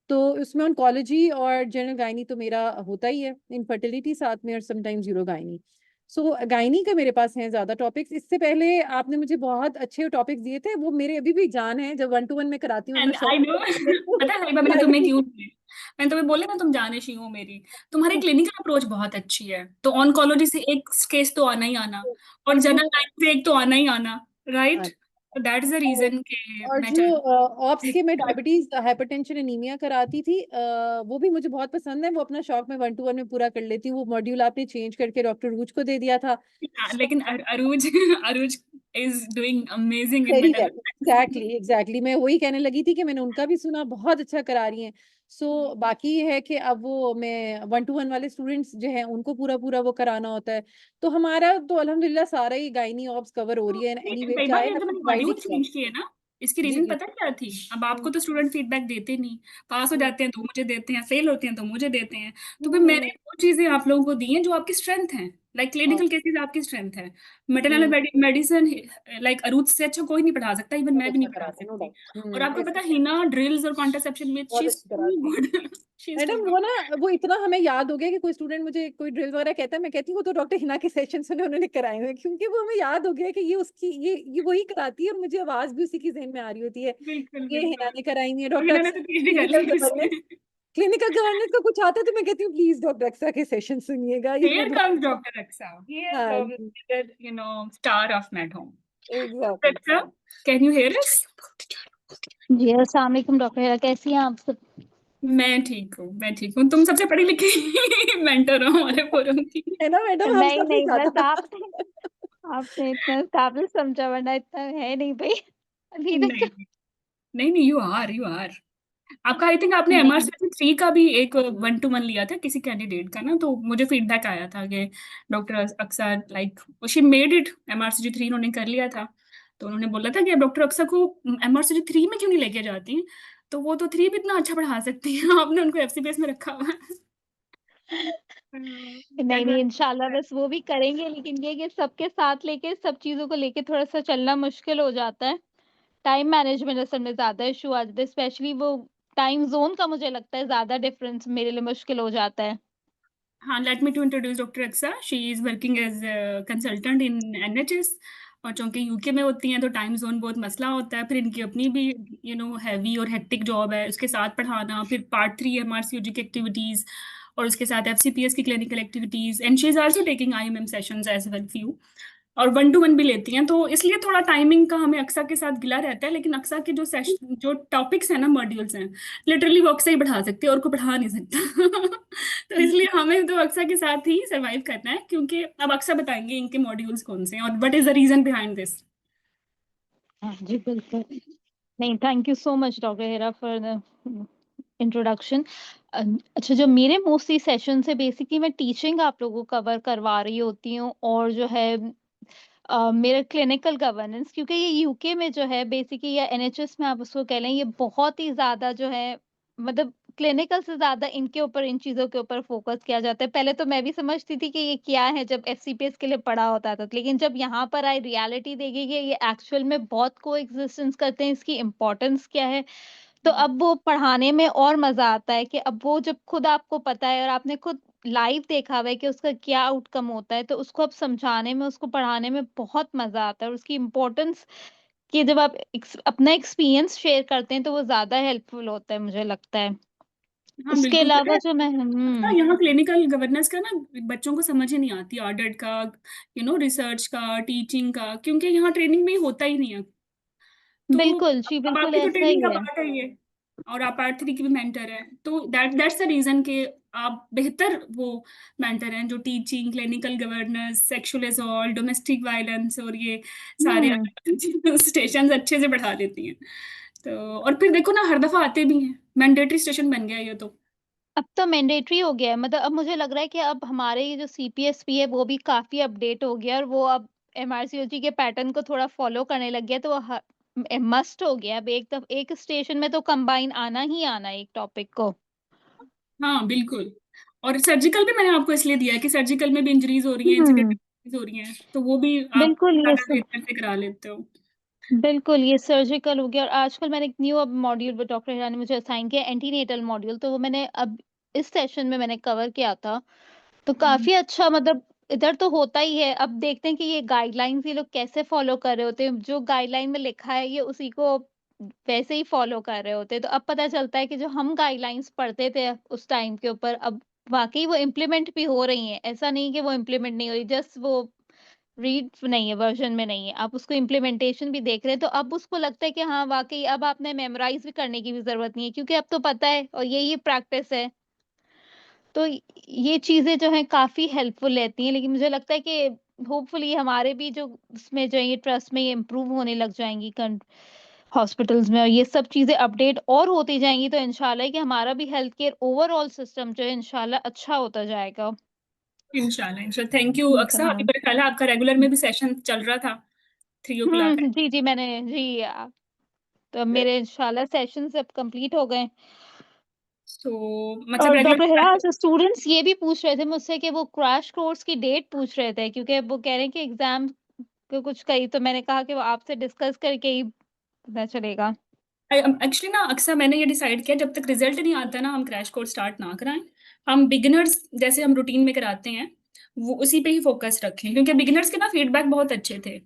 तो उसमें ऑन्कोलॉजी और जनरल गायनी तो मेरा होता ही है, इनफर्टिलिटी साथ में, और समटाइम्स यूरोगायनी। सो गायनी का मेरे पास हैं ज्यादा टॉपिक्स। इससे पहले आपने मुझे बहुत अच्छे टॉपिक्स दिए थे, वो मेरे अभी भी जान है, जब 1-to-1 में कराती हूँ और मैं एंड शौक आई नो पता है तैयबा, मैंने तुम्हें क्यों मैंने तुम्हें बोला ना तुम जानशी हो मेरी। तुम्हारी क्लिनिकल अप्रोच बहुत अच्छी है, तो ऑन्कोलॉजी से एक केस तो आना ही आना, और जनरल लाइन से एक तो आना ही आना, right? That is the reason के और मैं जो ऑप्स के मैं डायबिटीज हाइपरटेंशन एनीमिया कराती थी, वो भी मुझे बहुत पसंद है, वो अपना शौक मैं 1-to-1 में पूरा कर लेती हूँ। वो मॉड्यूल आपने चेंज करके डॉक्टर रूज को दे दिया था। लेकिन Aruj Aruj is doing amazing in very metal. Well, exactly मैं वही कहने लगी थी कि मैंने उनका भी सुना, बहुत अच्छा करा रही हैं। सो बाकी ये है कि अब वो मैं 1-to-1 वाले स्टूडेंट्स जो हैं उनको पूरा पूरा वो कराना होता है, तो हमारा तो अल्हम्दुलिल्लाह सारा ही गायनी ऑप्स कवर हो रही है एनीवे, कई बार चाहे ये जो हमने मैंने डिवाइड ही मॉड्यूल किया। चेंज किए ना, इसकी जी रीजन जी। पता क्या थी? अब आपको तो स्टूडेंट फीडबैक देते नहीं, पास हो हम्म, जाते हैं तो मुझे देते हैं, फेल होते हैं तो मुझे देते हैं। तो फिर हम्म, मैंने वो चीजें आप लोगों को दी हैं जो आपकी स्ट्रेंथ है, लाइक हाँ, क्लिनिकल केसेस आपकी स्ट्रेंथ है। मेटरनल हम्म, मेडिसिन लाइक अरूज से अच्छा कोई नहीं पढ़ा सकता, इवन बहुत मैं भी अच्छा नहीं पढ़ा कराते हैं, नो सकती। और डाउट, आपको पता ऐसे है हिना ड्रिल्स और कॉन्ट्रासेप्शन में शी बहुत इज अच्छी टू कराते हैं good she is too madam. Good. वो ना वो इतना हमें याद हो गया कि कोई स्टूडेंट मुझे कोई ड्रिल वगैरह कहता है, मैं कहती हूँ वो तो डॉक्टर हिना के सेशन सुने उन्होंने कराए हुए हैं, क्योंकि वो हमें याद हो गया कि ये उसकी ये वही कराती है, और मुझे आवाज भी उसी की जहन में आ रही होती है, बिल्कुल ये हिना बिल्कुल। ने कराई हुई है। तो डॉक्टर हिना ने अक्सर तो पीएचडी कर ली इसमें। क्लिनिकल गवर्नेंस का कुछ आता है तो मैं कहती हूँ प्लीज डॉक्टर अक्सर के सेशन सुनिएगा, ये Here मैं बहुत comes Dr. Aksa. Here हाँ comes the, star of Medhome. Exactly. Dr. Aksa, can you hear us? जी अस्सलाम वालेकुम डॉक्टर हिरा, कैसी हैं आप सब? मैं ठीक हूँ, तुम सबसे पढ़ी लिखी मेंटर हो हमारे फोरम की। है ना मैडम, हम नहीं सबसे नहीं, बस ज्यादा। आपने आपने इतना काबिल समझा, वरना इतना है नहीं भाई अभी तक। नहीं नहीं नहीं, यू आर। आपका आई थिंक आपने नहीं MRCP 3 का भी एक 1-to-1 लिया था किसी कैंडिडेट का ना, तो मुझे फीडबैक आया था कि doctor Aqsa like she made it, MRCP 3 उन्होंने कर लिया था। तो उन्होंने बोला था कि अब डॉक्टर अक्सा को MRCP 3 में क्यों नहीं लेके जाती, तो वो तो 3 भी इतना अच्छा पढ़ा सकती है, आपने उनको FCPS में रखा हुआ है। नहीं That नहीं, was- इंशाल्लाह बस वो भी करेंगे, लेकिन ये कि सबके साथ लेके सब चीजों को लेके थोड़ा सा चलना मुश्किल हो जाता है। टाइम मैनेजमेंट असल में ज्यादा इशू आ जाता है, स्पेशली वो टाइम जोन का मुझे लगता है ज्यादा डिफरेंस मेरे लिए मुश्किल हो जाता है। हाँ, let me to introduce doctor Aqsa. She is working as consultant in NHS, और चूंकि यूके में होती हैं तो टाइम जोन बहुत मसला होता है, फिर इनकी अपनी भी हैवी और हेक्टिक जॉब है, उसके साथ पढ़ाना, फिर पार्ट 3 MRCOG की एक्टिविटीज, और उसके साथ FCPS की clinical activities, and she is also taking IMM sessions as well few, और 1-to-1 भी लेती हैं, तो इसलिए थोड़ा टाइमिंग का हमें अक्सा के साथ गिला रहता है। लेकिन अक्सा के जो टॉपिक्स हैं ना, मॉड्यूल्स हैं, लिटरली वो अक्सा ही पढ़ा सकती है और कोई पढ़ा नहीं सकता। तो इसलिए हमें तो अक्सा के साथ ही सरवाइव करना है, क्योंकि अब अक्सा बताएंगे इनके मॉड्यूल्स कौन से हैं और what is the reason behind this. हाँ जी बिल्कुल। नहीं, thank you so much doctor Hira for the introduction. अच्छा, जो मेरे मोस्टली सेशन से बेसिकली मैं टीचिंग आप लोगों को कवर करवा रही होती हूँ, और जो है मेरा क्लिनिकल गवर्नेंस, क्योंकि ये यूके में जो है बेसिकली, या एनएचएस में आप उसको कह लें, ये बहुत ही ज्यादा जो है, मतलब क्लिनिकल से ज्यादा इनके ऊपर, इन चीजों के ऊपर फोकस किया जाता है। पहले तो मैं भी समझती थी कि ये क्या है जब एफसीपीएस के लिए पढ़ा होता था, लेकिन जब यहाँ पर आई रियलिटी देखी कि ये एक्चुअल में बहुत को एग्जिस्टेंस करते हैं, इसकी इम्पोर्टेंस क्या है, तो अब वो पढ़ाने में और मजा आता है कि अब वो जब खुद आपको पता है और आपने खुद लाइव देखा हुआ है कि उसका क्या आउटकम होता है, तो उसको अब समझाने में, उसको पढ़ाने में बहुत मजा आता है, और उसकी इम्पोर्टेंस कि जब आप अपना एक्सपीरियंस शेयर करते हैं तो वो ज्यादा हेल्पफुल होता है, मुझे लगता है। हाँ उसके बिल्कुल, पता अलावा है जो मैं अच्छा, यहाँ क्लिनिकल गवर्नेंस का ना बच्चों को समझ ही नहीं आती, ऑडिट का, रिसर्च का, टीचिंग का, क्योंकि यहाँ ट्रेनिंग में ही होता ही नहीं है। तो बिल्कुल जी, अब बिल्कुल आपकी तो ऐसा ट्रेनिंग ही का है। पार्ट है ये, और आप पार्ट 3 की भी मेंटर है, तो दैट्स द रीजन कि आप बेहतर वो मेंटर हैं जो teaching, clinical governance, sexual assault, domestic violence और ये सारे हम्म। स्टेशन अच्छे से पढ़ा देती हैं। तो और फिर देखो ना, हर दफा आते भी हैं, मैंडेटरी स्टेशन बन गया ये तो। अब तो मैंडेटरी हो गया है, मतलब अब मुझे लग रहा है कि अब हमारे ये जो सीपीएसपी है वो भी काफी अपडेट हो गया, और वो अब एमआरसीओजी के पैटर्न को थोड़ा फॉलो करने लग गया, तो वो मस्ट हो गया अब, एक स्टेशन में तो कंबाइन आना ही आना है एक टॉपिक को। हाँ बिल्कुल। और सर्जिकल भी मैंने आपको इसलिए दिया है कि सर्जिकल में भी इंजरीज हो रही हैं, हम्म। इंसिडेंट हो रही हैं, तो वो भी आप बिल्कुल ये ज्यादा सब, देर से करा लेते हो। बिल्कुल ये सर्जिकल हो गया, और आजकल मैंने एक न्यू अब मॉड्यूल डॉक्टर हिरा ने मुझे असाइन किया, एंटीनेटल मॉड्यूल, तो वो मैंने अब इस सेशन में मैंने कवर किया था, तो हम्म, काफी अच्छा, मतलब इधर तो होता ही है, अब देखते हैं कि ये गाइडलाइंस ये लोग कैसे फॉलो कर रहे होते हैं, जो गाइडलाइन में लिखा है ये उसी को वैसे ही फॉलो कर रहे होते हैं, तो अब पता चलता है कि जो हम गाइडलाइंस पढ़ते थे उस टाइम के ऊपर, अब वाकई वो इम्प्लीमेंट भी हो रही हैं, ऐसा नहीं कि वो इम्प्लीमेंट नहीं हो रही, जस्ट वो रीड नहीं है, वर्जन में नहीं है, आप उसको इम्प्लीमेंटेशन भी देख रहे हैं, तो अब उसको लगता है कि हाँ वाकई अब आपने मेमोराइज भी करने की भी जरूरत नहीं है, क्योंकि अब तो पता है और यही प्रैक्टिस है, तो ये चीजें जो हैं काफी हेल्पफुल रहती हैं, लेकिन मुझे लगता है कि होपफुली हमारे भी जो उसमें जो है ये ट्रस्ट में ये इम्प्रूव होने लग जाएंगी हॉस्पिटल्स में, और ये सब चीजें अपडेट और होती जाएंगी, तो इंशाल्लाह कि हमारा भी हेल्थ केयर ओवरऑल सिस्टम जो है इंशाल्लाह अच्छा होता जाएगा। इंशाल्लाह इंशाल्लाह। थैंक यू अक्सा, अभी हाँ। मेरा ख्याल है आपका रेगुलर में भी सेशन चल रहा था, 3 o'clock है। जी जी, मैंने जी तो अब मेरे इंशाल्लाह सेशंस अब कंप्लीट हो गए। तो मतलब और रेगुलर। डॉक्टर हिराज, स्टूडेंट्स ये भी पूछ रहे थे मुझसे कि वो क्रैश कोर्स की डेट पूछ रहे थे, क्योंकि वो कह रहे हैं कि एग्जाम को कुछ कही, तो मैंने कहा कि वो आपसे डिस्कस करके ही पता चलेगा। एक्चुअली ना अक्सर मैंने ये डिसाइड किया, जब तक रिजल्ट नहीं आता ना हम क्रैश कोर्स स्टार्ट ना कराएं, हम बिगिनर्स जैसे हम रूटीन में कराते हैं वो उसी पे ही फोकस रखें, क्योंकि बिगिनर्स के ना फीडबैक बहुत अच्छे थे।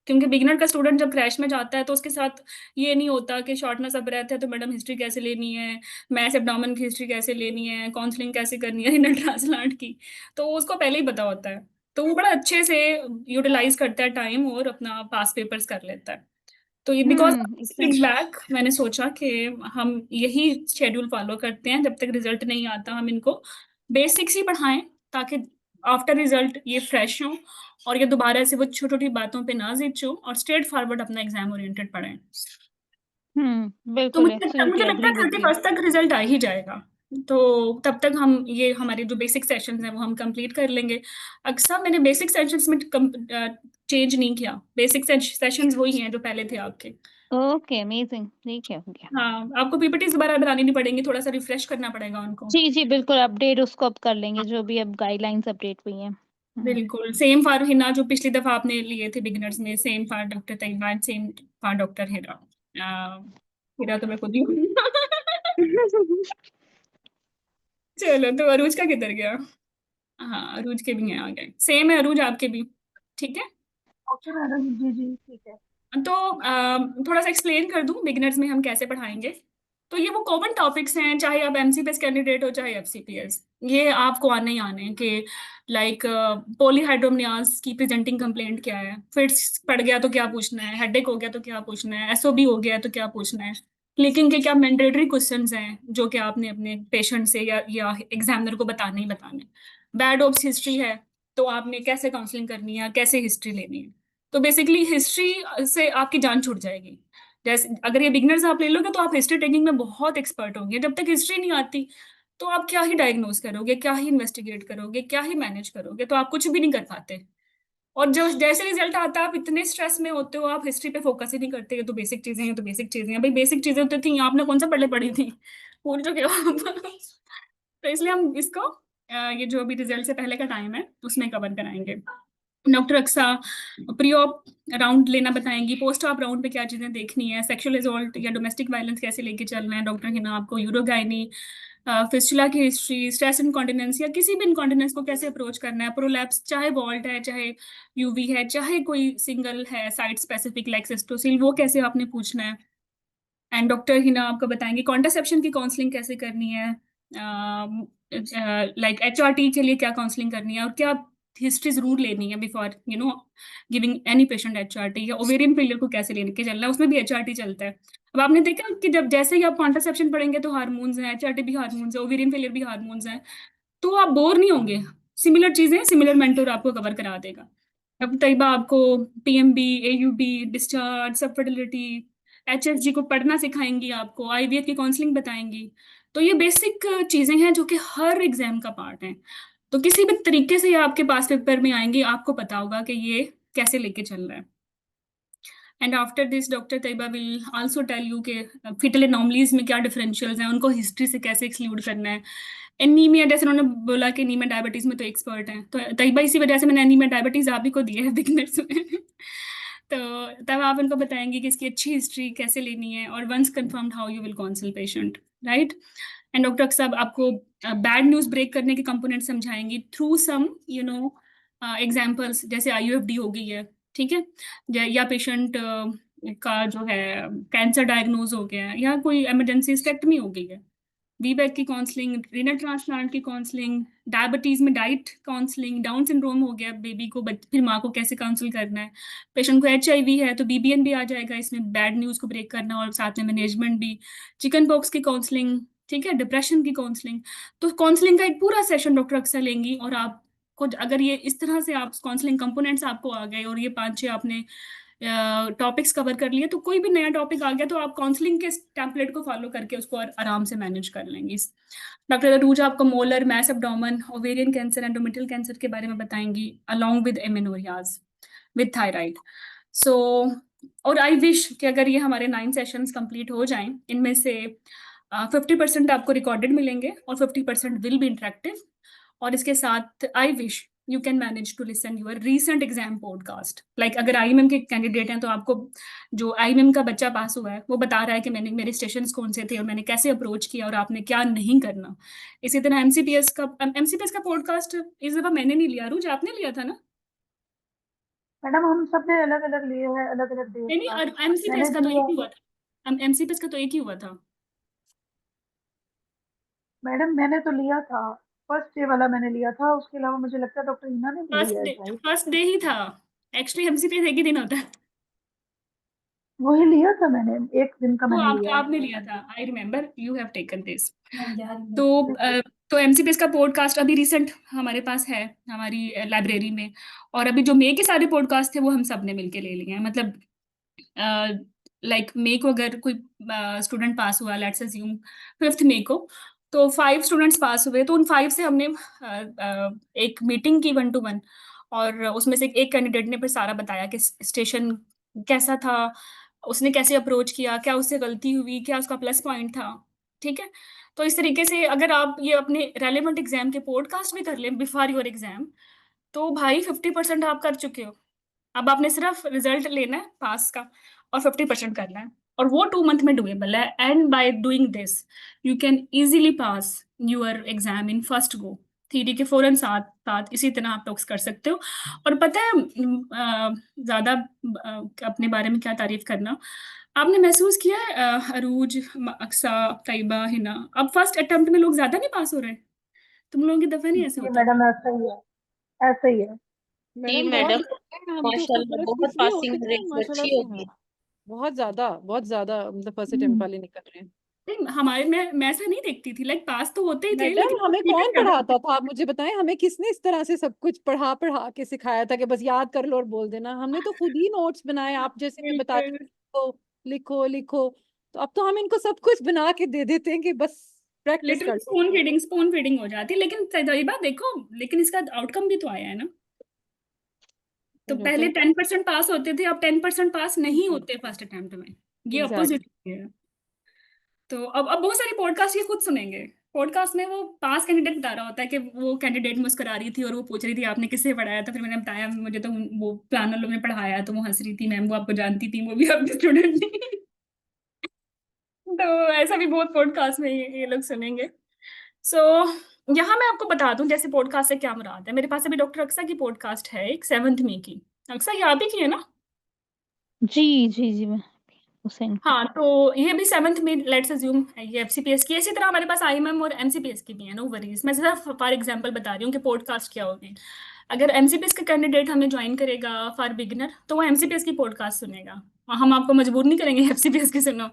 क्योंकि बिगिनर का स्टूडेंट जब क्रैश में जाता है तो उसके साथ ये नहीं होता कि शॉर्टनेस अब रहता है तो मैडम हिस्ट्री कैसे लेनी है, मैथ्स एब्डोमेन की हिस्ट्री कैसे लेनी है, काउंसलिंग कैसे करनी है रिनल ट्रांसप्लांट की, तो उसको पहले ही पता होता है, तो वो बड़ा अच्छे से यूटिलाइज करता है टाइम और अपना पास पेपर्स कर लेता है। तो ये बिकॉज एकदम। बैक मैंने सोचा कि हम यही शेड्यूल फॉलो करते हैं, जब तक रिजल्ट नहीं आता हम इनको बेसिक्स ही पढ़ाएं, ताकि आफ्टर रिजल्ट ये फ्रेश हो और ये दोबारा से वो छोटी छोटी बातों पे ना जिद हो और स्ट्रेट फॉरवर्ड अपना एग्जाम ओरिएंटेड पढ़ें। तो बिल्कुल, मुझे एब्सोल्युटली लगता है एग्री विद यू। 31 तक रिजल्ट आ ही जाएगा। तो तब तक हम ये हमारे जो बेसिक सेशंस हैं वो हम कंप्लीट कर लेंगे। अक्सर मैंने बेसिक सेशंस में चेंज नहीं किया, बेसिक सेशंस वही हैं जो पहले थे आपके। ओके, अमेजिंग, ठीक है, हो गया। हाँ, आपको पीपीटी दोबारा बनानी नहीं पड़ेंगी, थोड़ा सा रिफ्रेश करना पड़ेगा उनको। जी, जी, बिल्कुल अपडेट उसको अब कर लेंगे, जो भी अब गाइडलाइंस अपडेट हुई हैं। बिल्कुल सेम फॉर हिना, जो पिछली दफा आपने लिए थे बिगिनर्स में, same for doctor Tayyaba, same for doctor Hira. Hira तो मैं खुद ही हूँ। चलो, तो अरूज का किधर गया? हाँ, अरूज के भी हैं आ गए, सेम है अरूज आपके भी। ठीक है। ओके मैडम, जी जी ठीक है। तो थोड़ा सा एक्सप्लेन कर दूं बिगिनर्स में हम कैसे पढ़ाएंगे। तो ये वो कॉमन टॉपिक्स हैं, चाहे आप एमसीपीएस कैंडिडेट हो चाहे एफसीपीएस, ये आपको आने ही आने हैं कि लाइक पॉलीहाइड्रोमनियाज की प्रेजेंटिंग कंप्लेंट क्या है, फिट्स पड़ गया तो क्या पूछना है, हेडेक हो गया तो क्या पूछना है, एसओबी हो गया तो क्या पूछना है, क्लिकिंग के क्या मैंडेटरी क्वेश्चंस हैं जो कि आपने अपने पेशेंट से या एग्जामिनर को बताने ही बताने। बैड ऑप्स हिस्ट्री है, तो आपने कैसे काउंसलिंग करनी है, कैसे हिस्ट्री लेनी है। तो बेसिकली हिस्ट्री से आपकी जान छूट जाएगी। जैसे अगर ये बिगनर्स आप ले लोगे तो आप हिस्ट्री टेकिंग में बहुत एक्सपर्ट होंगे, जब तक हिस्ट्री नहीं आती तो आप क्या ही डायग्नोज करोगे, क्या ही इन्वेस्टिगेट करोगे, क्या ही मैनेज करोगे, तो आप कुछ भी नहीं कर पाते। और जो जैसे रिजल्ट आता है आप इतने स्ट्रेस में होते हो, आप हिस्ट्री पे फोकस ही नहीं करते। ये तो बेसिक चीजें हैं, ये तो बेसिक चीजें हैं, भाई बेसिक चीजें होती थी आपने कौन सा पढ़े पढ़ी थी, भूल चुके हो आप। तो इसलिए हम इसको ये जो अभी रिजल्ट से पहले का टाइम है उसमें कवर कराएंगे। Doctor Aqsa pre op round लेना बताएंगी, पोस्ट ऑप राउंड पे क्या चीजें देखनी है, सेक्सुअल असॉल्ट या डोमेस्टिक वायलेंस कैसे लेके चलना है। डॉक्टर हिना आपको यूरोगाइनी, फिस्टुला की हिस्ट्री, स्ट्रेस इनकॉन्टिनेंस या किसी भी इनकॉन्टिनेंस को कैसे अप्रोच करना है, प्रोलैप्स चाहे वॉल्ट है चाहे यूवी है चाहे कोई सिंगल है साइट स्पेसिफिक लाइक सिस्टोसिल, वो कैसे आपने पूछना है। एंड डॉक्टर हिना आपको बताएंगे कॉन्ट्रासेप्शन की काउंसलिंग कैसे करनी है, लाइक एचआरटी के लिए क्या काउंसलिंग करनी है और क्या हिस्ट्री जरूर लेनी है before giving any patient HRT, या ओवेरियन फेलियर को कैसे लेके चलना है, उसमें भी एचआरटी चलता है। अब आपने देखा कि जब जैसे ही आप कॉन्ट्रासेप्शन पढ़ेंगे तो हार्मोन्स हैं, एचआरटी भी हार्मोन्स है, ओवेरियन फेलियर भी हार्मोन्स हैं, तो आप बोर नहीं होंगे। सिमिलर चीजें सिमिलर मेंटर आपको कवर करा देगा। अब तैयबा आपको पीएमबी, एयूबी, डिस्चार्ज, सब फर्टिलिटी, एचएफजी को पढ़ना सिखाएंगी, आपको आईवीएफ की काउंसलिंग बताएंगी। तो ये बेसिक चीजें हैं जो कि हर एग्जाम का पार्ट है। तो किसी भी तरीके से ये आपके पास पेपर में आएंगी, आपको पता होगा कि ये कैसे लेके चल रहा है। And after this doctor Tayyaba will also tell you के फिटल एनोमलीज में क्या डिफरेंशियल्स हैं, उनको हिस्ट्री से कैसे एक्सक्लूड करना है। एनीमिया, जैसे उन्होंने बोला कि एनीमिया डायबिटीज में तो एक्सपर्ट हैं, तो तैयबा इसी वजह से मैंने एनीमिया डायबिटीज आप ही को दिया है बिगनर्स में। तो तब आप उनको बताएंगे कि इसकी अच्छी हिस्ट्री कैसे लेनी है और once confirmed how you will counsel patient, right. And doctor साहब आपको बैड न्यूज ब्रेक करने के कंपोनेंट समझाएंगी थ्रू सम एग्जाम्पल्स, जैसे आईयूएफडी हो गई है, ठीक है, या पेशेंट का जो है कैंसर डायग्नोज हो गया है या कोई इमरजेंसी स्टेक्टमी हो गई है, वीबैक की काउंसलिंग, रीनल ट्रांसप्लांट की काउंसलिंग, डायबिटीज में डाइट काउंसलिंग, डाउन सिंड्रोम हो गया बेबी को, फिर माँ को कैसे काउंसिल करना है, पेशेंट को एचआईवी है तो बीबीएन भी आ जाएगा इसमें, बैड न्यूज को ब्रेक करना और साथ में मैनेजमेंट भी, चिकन पॉक्स की काउंसलिंग, ठीक है, डिप्रेशन की काउंसलिंग। तो काउंसलिंग का एक पूरा सेशन डॉक्टर अक्सर लेंगी, और आप कुछ अगर ये इस तरह से आप काउंसलिंग कंपोनेंट्स आपको आ गए और ये 5-6 आपने टॉपिक्स कवर कर लिए, तो कोई भी नया टॉपिक आ गया तो आप काउंसलिंग के टेम्पलेट को फॉलो करके उसको आराम से मैनेज कर लेंगी। डॉक्टर अरूजा आपको molar, mass abdomen, ovarian cancer, endometrial cancer के बारे में बताएंगी along with amenorrhoeas with thyroid. So और आई विश कि अगर ये हमारे 9 सेशंस कंप्लीट हो जाएं, इनमें से 50% आपको रिकॉर्डेड मिलेंगे और 50% विल बी इंटरेक्टिव। और इसके साथ I wish you can manage to listen your recent exam podcast, like अगर आईएमएम के कैंडिडेट हैं तो आपको जो आईएमएम का बच्चा पास हुआ है वो बता रहा है कि मैंने मेरे स्टेशंस कौन से थे और मैंने कैसे अप्रोच किया और आपने क्या नहीं करना। इसी तरह एमसीपीएस का पॉडकास्ट इस दफा मैंने नहीं लिया, रूज आपने लिया था ना? मैडम हम सब ने अलग अलग लिए हैं, अलग अलग डेट नहीं पर। नहीं, एमसीपीएस मैंने का जो तो एक लिया, ही हुआ था, एमसीपीएस का तो एक ही हुआ था। मैडम मैंने तो लिया था, फर्स्ट डे वाला मैंने लिया था, उसके अलावा मुझे लगता है डॉक्टर हिना ने भी लिया है शायद। फर्स्ट डे ही था, एक्चुअली एमसीपीएस एक ही दिन होता है। वही लिया था मैंने, एक दिन का तो मैंने लिया आपने है। लिया था, I remember you have taken this. तो तो एमसीपीएस का पॉडकास्ट अभी रिसेंट हमारे पास है, हमारी लाइब्रेरी में। और अभी जो मे के सारे पॉडकास्ट थे वो हम सब ने मिलके ले लिए हैं। मतलब लाइक मे को अगर कोई स्टूडेंट पास हुआ, लेट्स अज्यूम 5 मई को, तो 5 स्टूडेंट्स पास हुए, तो उन 5 से हमने एक मीटिंग की 1 to 1। और उसमें से एक कैंडिडेट ने फिर सारा बताया कि स्टेशन कैसा था, उसने कैसे अप्रोच किया, क्या उससे गलती हुई, क्या उसका प्लस पॉइंट था। ठीक है। तो इस तरीके से अगर आप ये अपने रेलेवेंट एग्जाम के पॉडकास्ट भी कर लें बिफोर योर एग्जाम, तो भाई 50% आप कर चुके हो। अब आपने सिर्फ रिजल्ट लेना है पास का, और 50% करना है। और वो 2 मंथ में डुएबल है। And by doing this you can easily pass your exam in first go. Theory के फौरन साथ साथ इसी तरह आप टॉक्स कर सकते हो। और पता है ज्यादा अपने बारे में क्या तारीफ करना, आपने महसूस किया है अरूज, अक्सा, तैयबा, हिना, अब फर्स्ट अटेम्प्ट में लोग ज्यादा नहीं पास हो रहे? तुम लोगों की दफा नहीं ऐसे जी होता मैडम, क्या? ऐसा ही है, ऐसा ही है। जी मैडम बहुत मैडम, ज्यादा है, हम तो उसका माशाल्लाह फर्स्ट बहुत इसलिए हो पासिंग सकते हैं रेट माशाल्लाह अच्छी से। होगी। हाँ, बहुत ज्यादा मतलब फर्स्ट अटेम्प्ट हम्म। वाले निकल रहे हैं। नहीं, हमारे मैं ऐसा नहीं देखती थी, लाइक पास तो होते ही थे मैडम लेकिन वो हमें repeat कौन ज्यादा होते पढ़ाता था, आप मुझे बताएं, हमें किसने इस तरह से सब कुछ पढ़ा पढ़ा के सिखाया था कि बस याद कर लो और बोल देना? हमने तो खुद ही नोट्स बनाए, आप जैसे थे। मैं बताती बिल्कुल। हूँ लिखो लिखो। तो अब तो हम इनको सब कुछ बना के दे देते हैं कि बस प्रैक्टिस कर लिटरली लो। स्पून फीडिंग हो जाती है। लेकिन सही बात देखो, लेकिन इसका आउटकम भी तो आया है ना। तो फिर होता पहले ही 10% पास होते थे, अब 10% पास नहीं है। होते फर्स्ट अटेम्प्ट में। ये एग्जैक्टली। अपोजिट है। तो अब बहुत सारी पॉडकास्ट ये खुद सुनेंगे। पॉडकास्ट में वो पास कैंडिडेट बता रहा होता है कि वो कैंडिडेट मुस्कुरा रही थी और वो पूछ रही थी आपने किससे पढ़ाया था, फिर मैंने बताया मुझे तो वो प्लानर लोग ने पढ़ाया, तो वो हंस रही थी, मैम वो आपको जानती थी, वो भी आपकी स्टूडेंट थी। तो ऐसा भी बहुत पॉडकास्ट में ये लोग सुनेंगे। सो यहाँ मैं आपको बता दूं जैसे पॉडकास्ट से क्या मुराद है। मेरे पास अभी डॉक्टर अक्सा की पॉडकास्ट है एक 7 मई की। अक्सा ये आप ही की है ना? जी जी जी, मैं हुसैन की। हाँ, तो ये भी 7 मई, लेट्स अज्यूम ये एफसीपीएस की। इसी तरह हमारे पास आईएमएम और एमसीपीएस की भी है, नो वरीज। मैं सिर्फ फॉर एग्जांपल बता रही हूँ कि पॉडकास्ट क्या होगी। अगर एमसीपीएस का कैंडिडेट हमें ज्वाइन करेगा फॉर बिगिनर, तो वो एमसीपीएस की पॉडकास्ट सुनेगा, और हम आपको मजबूर नहीं करेंगे एफसीपीएस की सुनो।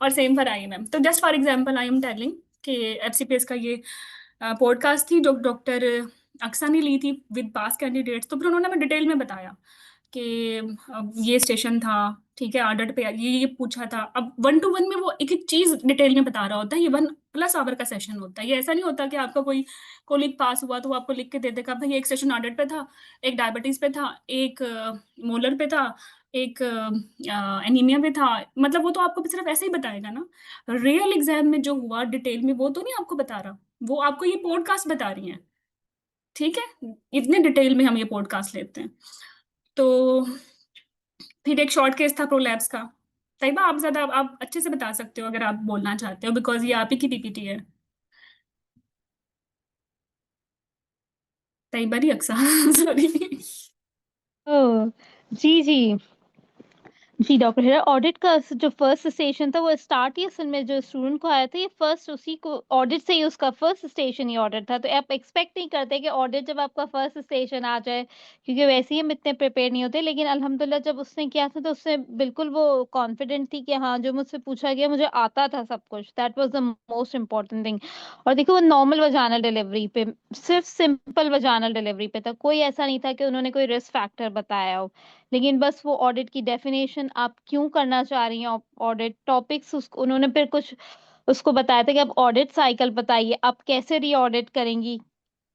और सेम फॉर आईएमएम। तो just for example I am telling कि एफसीपीएस का ये पॉडकास्ट थी जो डॉक्टर अक्सा ने ली थी विद पास कैंडिडेट्स। तो फिर उन्होंने हमें डिटेल में बताया कि अब ये स्टेशन था, ठीक है, आर्डर पे ये पूछा था। अब 1 to 1 में वो एक एक चीज डिटेल में बता रहा होता है। ये 1+ आवर का सेशन होता है। ये ऐसा नहीं होता कि आपका कोई कोलिग पास हुआ तो वो आपको लिख के दे देगा भाई एक सेशन आर्डर पे था, एक डायबिटीज पे था, एक मोलर पे था, एक एनीमिया पे था। मतलब वो तो आपको सिर्फ ऐसे ही बताएगा ना। रियल एग्जाम में जो हुआ डिटेल में वो तो नहीं आपको बता रहा, वो आपको ये पॉडकास्ट बता रही है। ठीक है। इतने डिटेल में हम ये पॉडकास्ट लेते हैं। तो फिर एक शॉर्ट केस था प्रोलैप्स का। तैयबा आप ज्यादा आप अच्छे से बता सकते हो अगर आप बोलना चाहते हो, बिकॉज ये आप ही की पीपीटी है। तैयबा नहीं अक्सा सॉरी। ओह, जी जी जी डॉक्टर हेरा, ऑडिट का जो फर्स्ट स्टेशन था वो स्टार्ट ही असल में जो स्टूडेंट को आया था, ये फर्स्ट उसी को ऑडिट से ही उसका फर्स्ट स्टेशन ही ऑडिट था। तो आप एक्सपेक्ट नहीं करते कि ऑडिट जब आपका फर्स्ट स्टेशन आ जाए, क्योंकि वैसे ही हम इतने प्रिपेयर नहीं होते। लेकिन अल्हम्दुलिल्लाह जब उसने किया था तो उससे बिल्कुल वो कॉन्फिडेंट थी कि हाँ जो मुझसे पूछा गया मुझे आता था सब कुछ। That was the most important thing. और देखो वो नॉर्मल वजानल डिलीवरी पे, सिर्फ सिंपल वजानल डिलीवरी पे था, कोई ऐसा नहीं था कि उन्होंने कोई रिस्क फैक्टर बताया हो। लेकिन बस वो ऑडिट की डेफिनेशन, आप क्यों करना चाह रही हैं ऑडिट, टॉपिक्स उसको उन्होंने फिर कुछ उसको बताया था कि आप ऑडिट साइकिल बताइए, आप कैसे री ऑडिट करेंगी,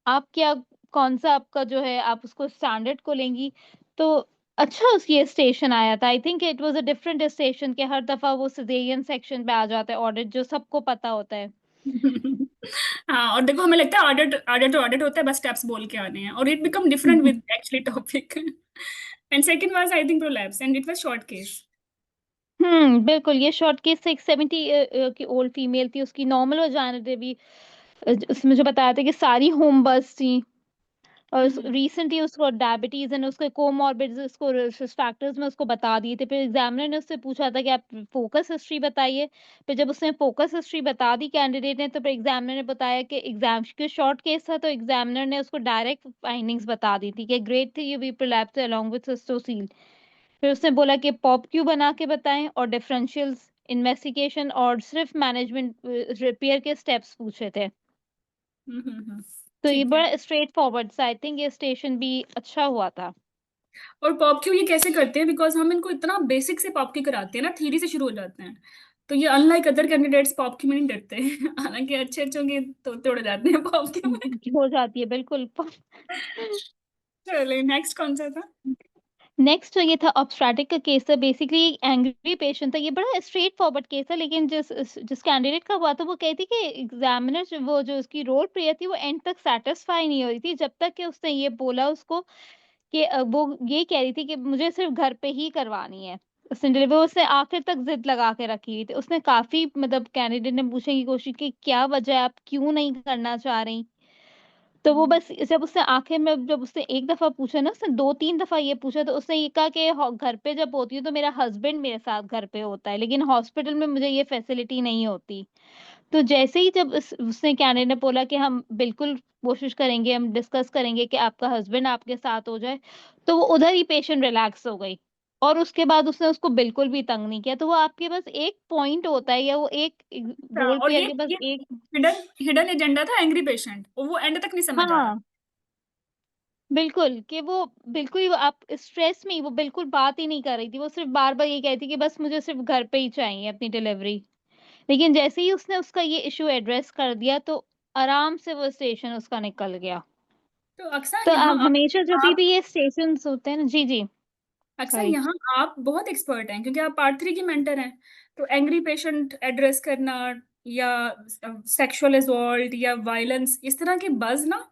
आप क्या कौन सा आपका जो है आप उसको स्टैंडर्ड को लेंगी। तो अच्छा उस ये स्टेशन आया था। I think it was a different station के हर दफा वो सिजेरियन सेक्शन पे आ जाता है ऑडिट, जो सबको पता होता है। हाँ, और देखो हमें लगता है ऑडिट ऑडिट तो ऑडिट होता है, बस स्टेप्स बोल के आने हैं, और it become different with actually topic. And second was I think prolapse and it was short case. बिल्कुल, ये शॉर्ट केस से एक 70 की ओल्ड फीमेल थी, उसकी नॉर्मल वजाना भी उसमें जो बताया था कि सारी होम बर्थ थी। और रिसेंटली उसको डायबिटीज एंड उसके कोमॉर्बिड उसको फैक्टर्स में उसको बता दिए थे। फिर एग्जामिनर ने उससे पूछा था कि आप फोकस हिस्ट्री बताइए। फिर जब उसने फोकस हिस्ट्री बता दी कैंडिडेट ने, तो फिर एग्जामिनर ने बताया कि एग्जाम के शॉर्ट केस था, तो एग्जामिनर ने उसको डायरेक्ट फाइंडिंग्स बता दी थी कि grade 3 UV prolapse along with cystocele. फिर उसने बोला कि पॉप क्यू बना के बताएं और डिफरेंशियल्स, इन्वेस्टिगेशन और सिर्फ मैनेजमेंट रिपेयर के स्टेप्स पूछे थे। तो ये ठीक है। बड़ा स्ट्रेट फॉरवर्ड सा, आई थिंक ये स्टेशन भी अच्छा हुआ था। और पॉप क्यू ये कैसे करते हैं, बिकॉज हम इनको इतना बेसिक से पॉप क्यू कराते हैं ना, थ्योरी से शुरू हो जाते हैं। तो ये unlike other candidates pop Q में नहीं डरते हालांकि अच्छे अच्छों के तो तोड़ जाते हैं पॉप क्यू में। हो जाती है बिल्कुल। चलिए नेक्स्ट कौन सा था? नेक्स्ट ये था ऑब्स्ट्रैटिक का केस था। बेसिकली एंग्री पेशेंट था, ये बड़ा स्ट्रेट फॉरवर्ड केस था, लेकिन जिस कैंडिडेट का हुआ था वो कहती कि एग्जामिनर वो जो उसकी रोल प्ले थी वो एंड तक सेटिस्फाई नहीं हो रही थी, जब तक कि उसने ये बोला उसको कि वो ये कह रही थी कि मुझे सिर्फ घर पे ही करवानी है। उसने डिलीवर, उसने आखिर तक जिद लगा के रखी हुई थी। उसने काफी मतलब कैंडिडेट ने पूछने की कोशिश की क्या वजह है, आप क्यों नहीं करना चाह रही। तो वो बस जब उसने आखिर में, जब उसने एक दफा पूछा ना, उसने 2-3 दफा ये पूछा, तो उसने ये कहा कि घर पे जब होती हूँ तो मेरा हस्बैंड मेरे साथ घर पे होता है, लेकिन हॉस्पिटल में मुझे ये फैसिलिटी नहीं होती। तो जैसे ही जब उसने कैंडिडेट ने बोला कि हम बिल्कुल कोशिश करेंगे, हम डिस्कस करेंगे कि आपका हस्बैंड आपके साथ हो जाए, तो वो उधर ही पेशेंट रिलैक्स हो गई। और उसके बाद उसने उसको बिल्कुल भी तंग नहीं किया। तो वो आपके पास एक पॉइंट होता है, या वो एक अच्छा, रोल और प्लेयर के पास ये एक। हिडन हिडन एजेंडा था एंग्री पेशेंट, और वो एंड तक नहीं समझ आ रहा। हाँ बिल्कुल, कि वो बिल्कुल ही आप स्ट्रेस में ही, वो बिल्कुल बात ही नहीं कर रही थी। वो सिर्फ बार-बार ये कहती कि बस मुझे सिर्फ घर पे ही चाहिए अपनी डिलीवरी। लेकिन जैसे ही उसने उसका ये इश्यू एड्रेस कर दिया, तो आराम से वो स्टेशन उसका निकल गया। तो अक्सर तो यहाँ हमेशा जब आप भी ये स्टेशंस होते हैं ना, जी, जी, अक्सर सॉरी। यहाँ आप बहुत एक्सपर्ट हैं क्योंकि आप पार्ट 3 की मेंटर हैं। तो एंग्री पेशेंट एड्रेस करना, या सेक्सुअल असॉल्ट या वायलेंस, इस तरह के बज ना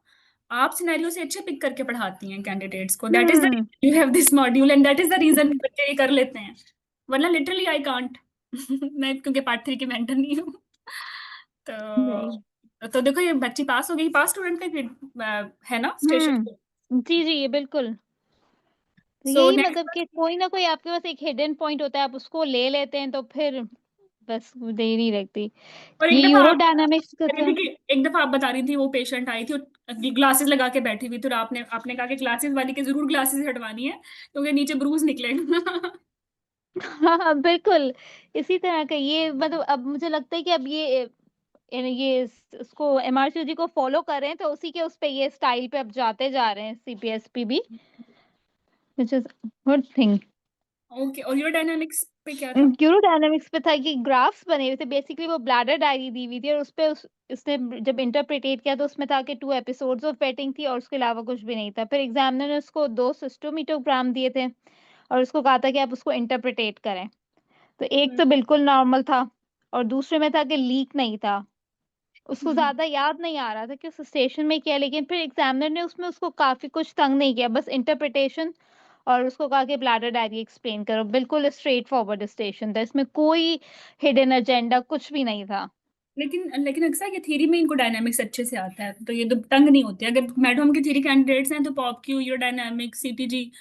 आप सिनेरियो से अच्छे पिक करके पढ़ाती हैं कैंडिडेट्स को। That is the hmm, you have this module and that is the reason बच्चे ये कर लेते हैं। वरना लिटरली आई कांट मैं क्योंकि पार्ट 3 की मेंटर नहीं हूँ। नहीं। तो देखो ये बच्ची पास हो गई, पास स्टूडेंट का है ना हुँ, स्टेशन। जी, जी, ये बिल्कुल। तो सो यही मतलब नेक्स्ट कि कोई ना कोई आपके पास एक हिडन पॉइंट होता है, आप उसको ले लेते हैं, तो फिर बस देर नहीं लगती। और ये एक दफा आप यूरोडायनामिक्स का कह रही था। थी कि एक दफा आप बता रही थी वो पेशेंट आई थी और ग्लासेस लगा के बैठी हुई थी, तो आपने आपने कहा कि ग्लासेस वाली के जरूर ग्लासेस हटवानी है क्योंकि नीचे ब्रूज निकलेगा। हाँ, हाँ, बिल्कुल। इसी तरह का ये मतलब अब मुझे लगता है कि अब ये उसको एमआरसीजी को फॉलो कर रहे हैं, तो उसी के उस पे ये स्टाइल पे अब जाते जा रहे हैं सीपीएसपी भी, which is good thing. Okay, और यूरोडायनामिक्स पे क्या था? यूरोडायनामिक्स पे था कि ग्राफ्स बने हुए थे। बेसिकली वो ब्लैडर डायरी दी हुई थी, और उसपे उसने जब इंटरप्रिटेट किया तो उसमें था कि 2 एपिसोड्स ऑफ वेटिंग थी और उसके अलावा कुछ भी नहीं था। फिर एग्जामिनर ने उसको 2 सिस्टोमीटोग्राम दिए थे और उसको कहा था कि आप उसको इंटरप्रिटेट करें। तो एक हम्म, तो बिल्कुल नॉर्मल था और दूसरे में था कि लीक नहीं था। उसको हम्म। ज़्यादा याद नहीं आ रहा था कि उस स्टेशन में किया, लेकिन फिर एग्जामिनर ने उसमें उसको काफ़ी कुछ तंग नहीं किया, बस इंटरप्रिटेशन और उसको कहा कि ब्लैडर डायरी एक्सप्लेन करो। बिल्कुल स्ट्रेट फॉरवर्ड स्टेशन था, इसमें कोई हिडन एजेंडा कुछ भी नहीं था। लेकिन लेकिन अक्सर ये थ्योरी में इनको डायनामिक्स अच्छे से आता है, तो ये तो तंग नहीं होते। अगर मैडम की थ्योरी कैंडिडेट्स हैं तो पॉप क्यू, यूरोडायनामिक्स, सीटीजी,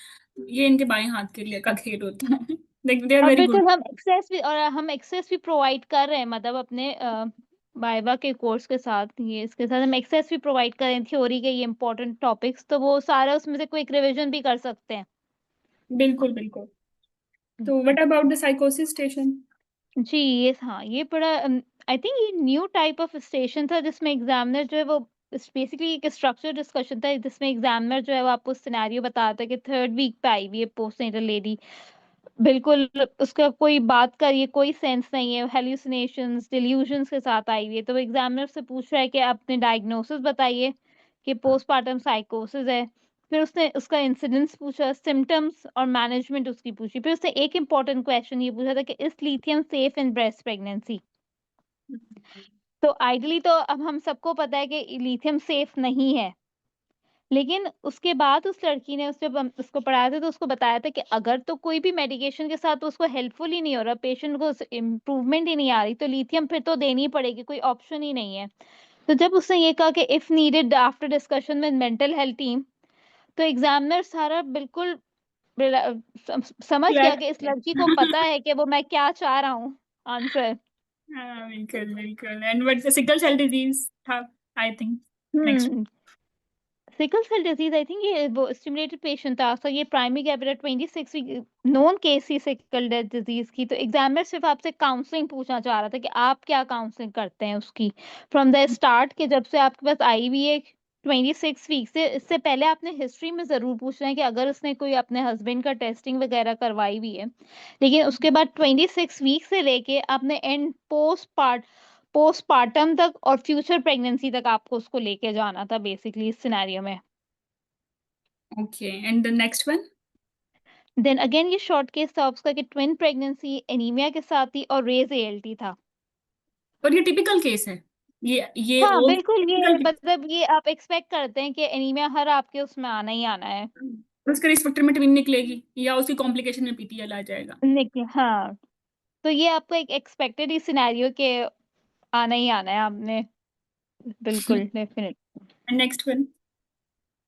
ये इनके बाएं हाथ के लिए का खेल होता है। दे आर और वेरी गुड। बिल्कुल हम एक्सेस भी प्रोवाइड कर रहे हैं, मतलब अपने वाइवा के कोर्स के साथ, ये इसके साथ हम एक्सेस भी प्रोवाइड कर रहे हैं थ्योरी के ये इंपॉर्टेंट टॉपिक्स, तो वो सारा उसमें से क्विक रिवीजन भी कर सकते हैं। बिल्कुल बिल्कुल। तो व्हाट अबाउट द साइकोसिस स्टेशन? जी, ये हाँ, ये बड़ा आई थिंक ये न्यू टाइप ऑफ स्टेशन था जिसमें एग्जामिनर जो है वो बेसिकली एक स्ट्रक्चर डिस्कशन था, जिसमें एग्जामिनर जो है वो आपको सिनेरियो बताता है कि 3rd वीक पे आई हुई है पोस्टनेटल लेडी, बिल्कुल उसका कोई बात का ये कोई सेंस नहीं है, हेलुसिनेशंस, डिल्यूजन्स के साथ आई हुई है। तो वो एग्जामिनर से पूछ रहा है कि अपने डायग्नोसिस बताइए कि पोस्टपार्टम साइकोसिस है। फिर उसने उसका इंसिडेंस पूछा, सिम्पटम्स और मैनेजमेंट उसकी पूछी। फिर उसने एक इम्पोर्टेंट क्वेश्चन ये पूछा था कि is lithium safe in breast pregnancy? तो आइडियली तो अब हम सबको पता है कि लिथियम सेफ नहीं है। लेकिन उसके बाद उस लड़की ने जब हम उसको पढ़ाया था तो उसको बताया था कि अगर तो कोई भी मेडिकेशन के साथ उसको हेल्पफुल ही नहीं हो रहा, पेशेंट को इम्प्रूवमेंट ही नहीं आ रही, तो लिथियम फिर तो देनी ही पड़ेगी, कोई ऑप्शन ही नहीं है। तो जब उसने ये कहा कि if needed after discussion with mental health team, तो एग्जामिनर सारा बिल्कुल समझ गया कि इस लड़की को पता है कि वो मैं क्या चाह रहा हूँ आंसर। हाँ बिल्कुल बिल्कुल। And what sickle cell disease था, I think. Next. Hmm sickle cell disease, I think ये वो स्टिमुलेटेड पेशेंट था, सो ये primary capital 26 week known case ही सिकल डिजीज की। तो एग्जामिनर सिर्फ आपसे काउंसलिंग पूछना चाह रहा था कि आप क्या काउंसलिंग करते हैं उसकी फ्रॉम द स्टार्ट, के जब से आपके पास आई हुई है 26 वीक से। इससे पहले आपने हिस्ट्री में जरूर पूछना है कि अगर उसने कोई अपने हस्बैंड का टेस्टिंग वगैरह करवाई हुई है। लेकिन उसके बाद 26 वीक से लेके आपने एंड पोस्टपार्टम तक और फ्यूचर प्रेगनेंसी तक आपको उसको लेके जाना था बेसिकली इस सिनेरियो में। Okay, and the next one? Then again ये शॉर्ट केस था उसका कि ट्विन प्रेगनेंसी एनीमिया के साथ थी और रेज एएलटी था। और ये टिपिकल केस है, ये हाँ ऑल बिल्कुल, टिपिकल ये केस। मतलब ये आप एक्सपेक्ट करते हैं कि एनीमिया हर आपके उसमें आना ही आना है। उसका रिस्क फैक्टर में ट्विन निकलेगी या उसकी कॉम्प्लिकेशन में पीटीएल आ जाएगा। लेकिन हाँ, तो ये आपको एक एक्सपेक्टेड ही सिनेरियो के आना ही आना है आपने, बिल्कुल definite. And next one?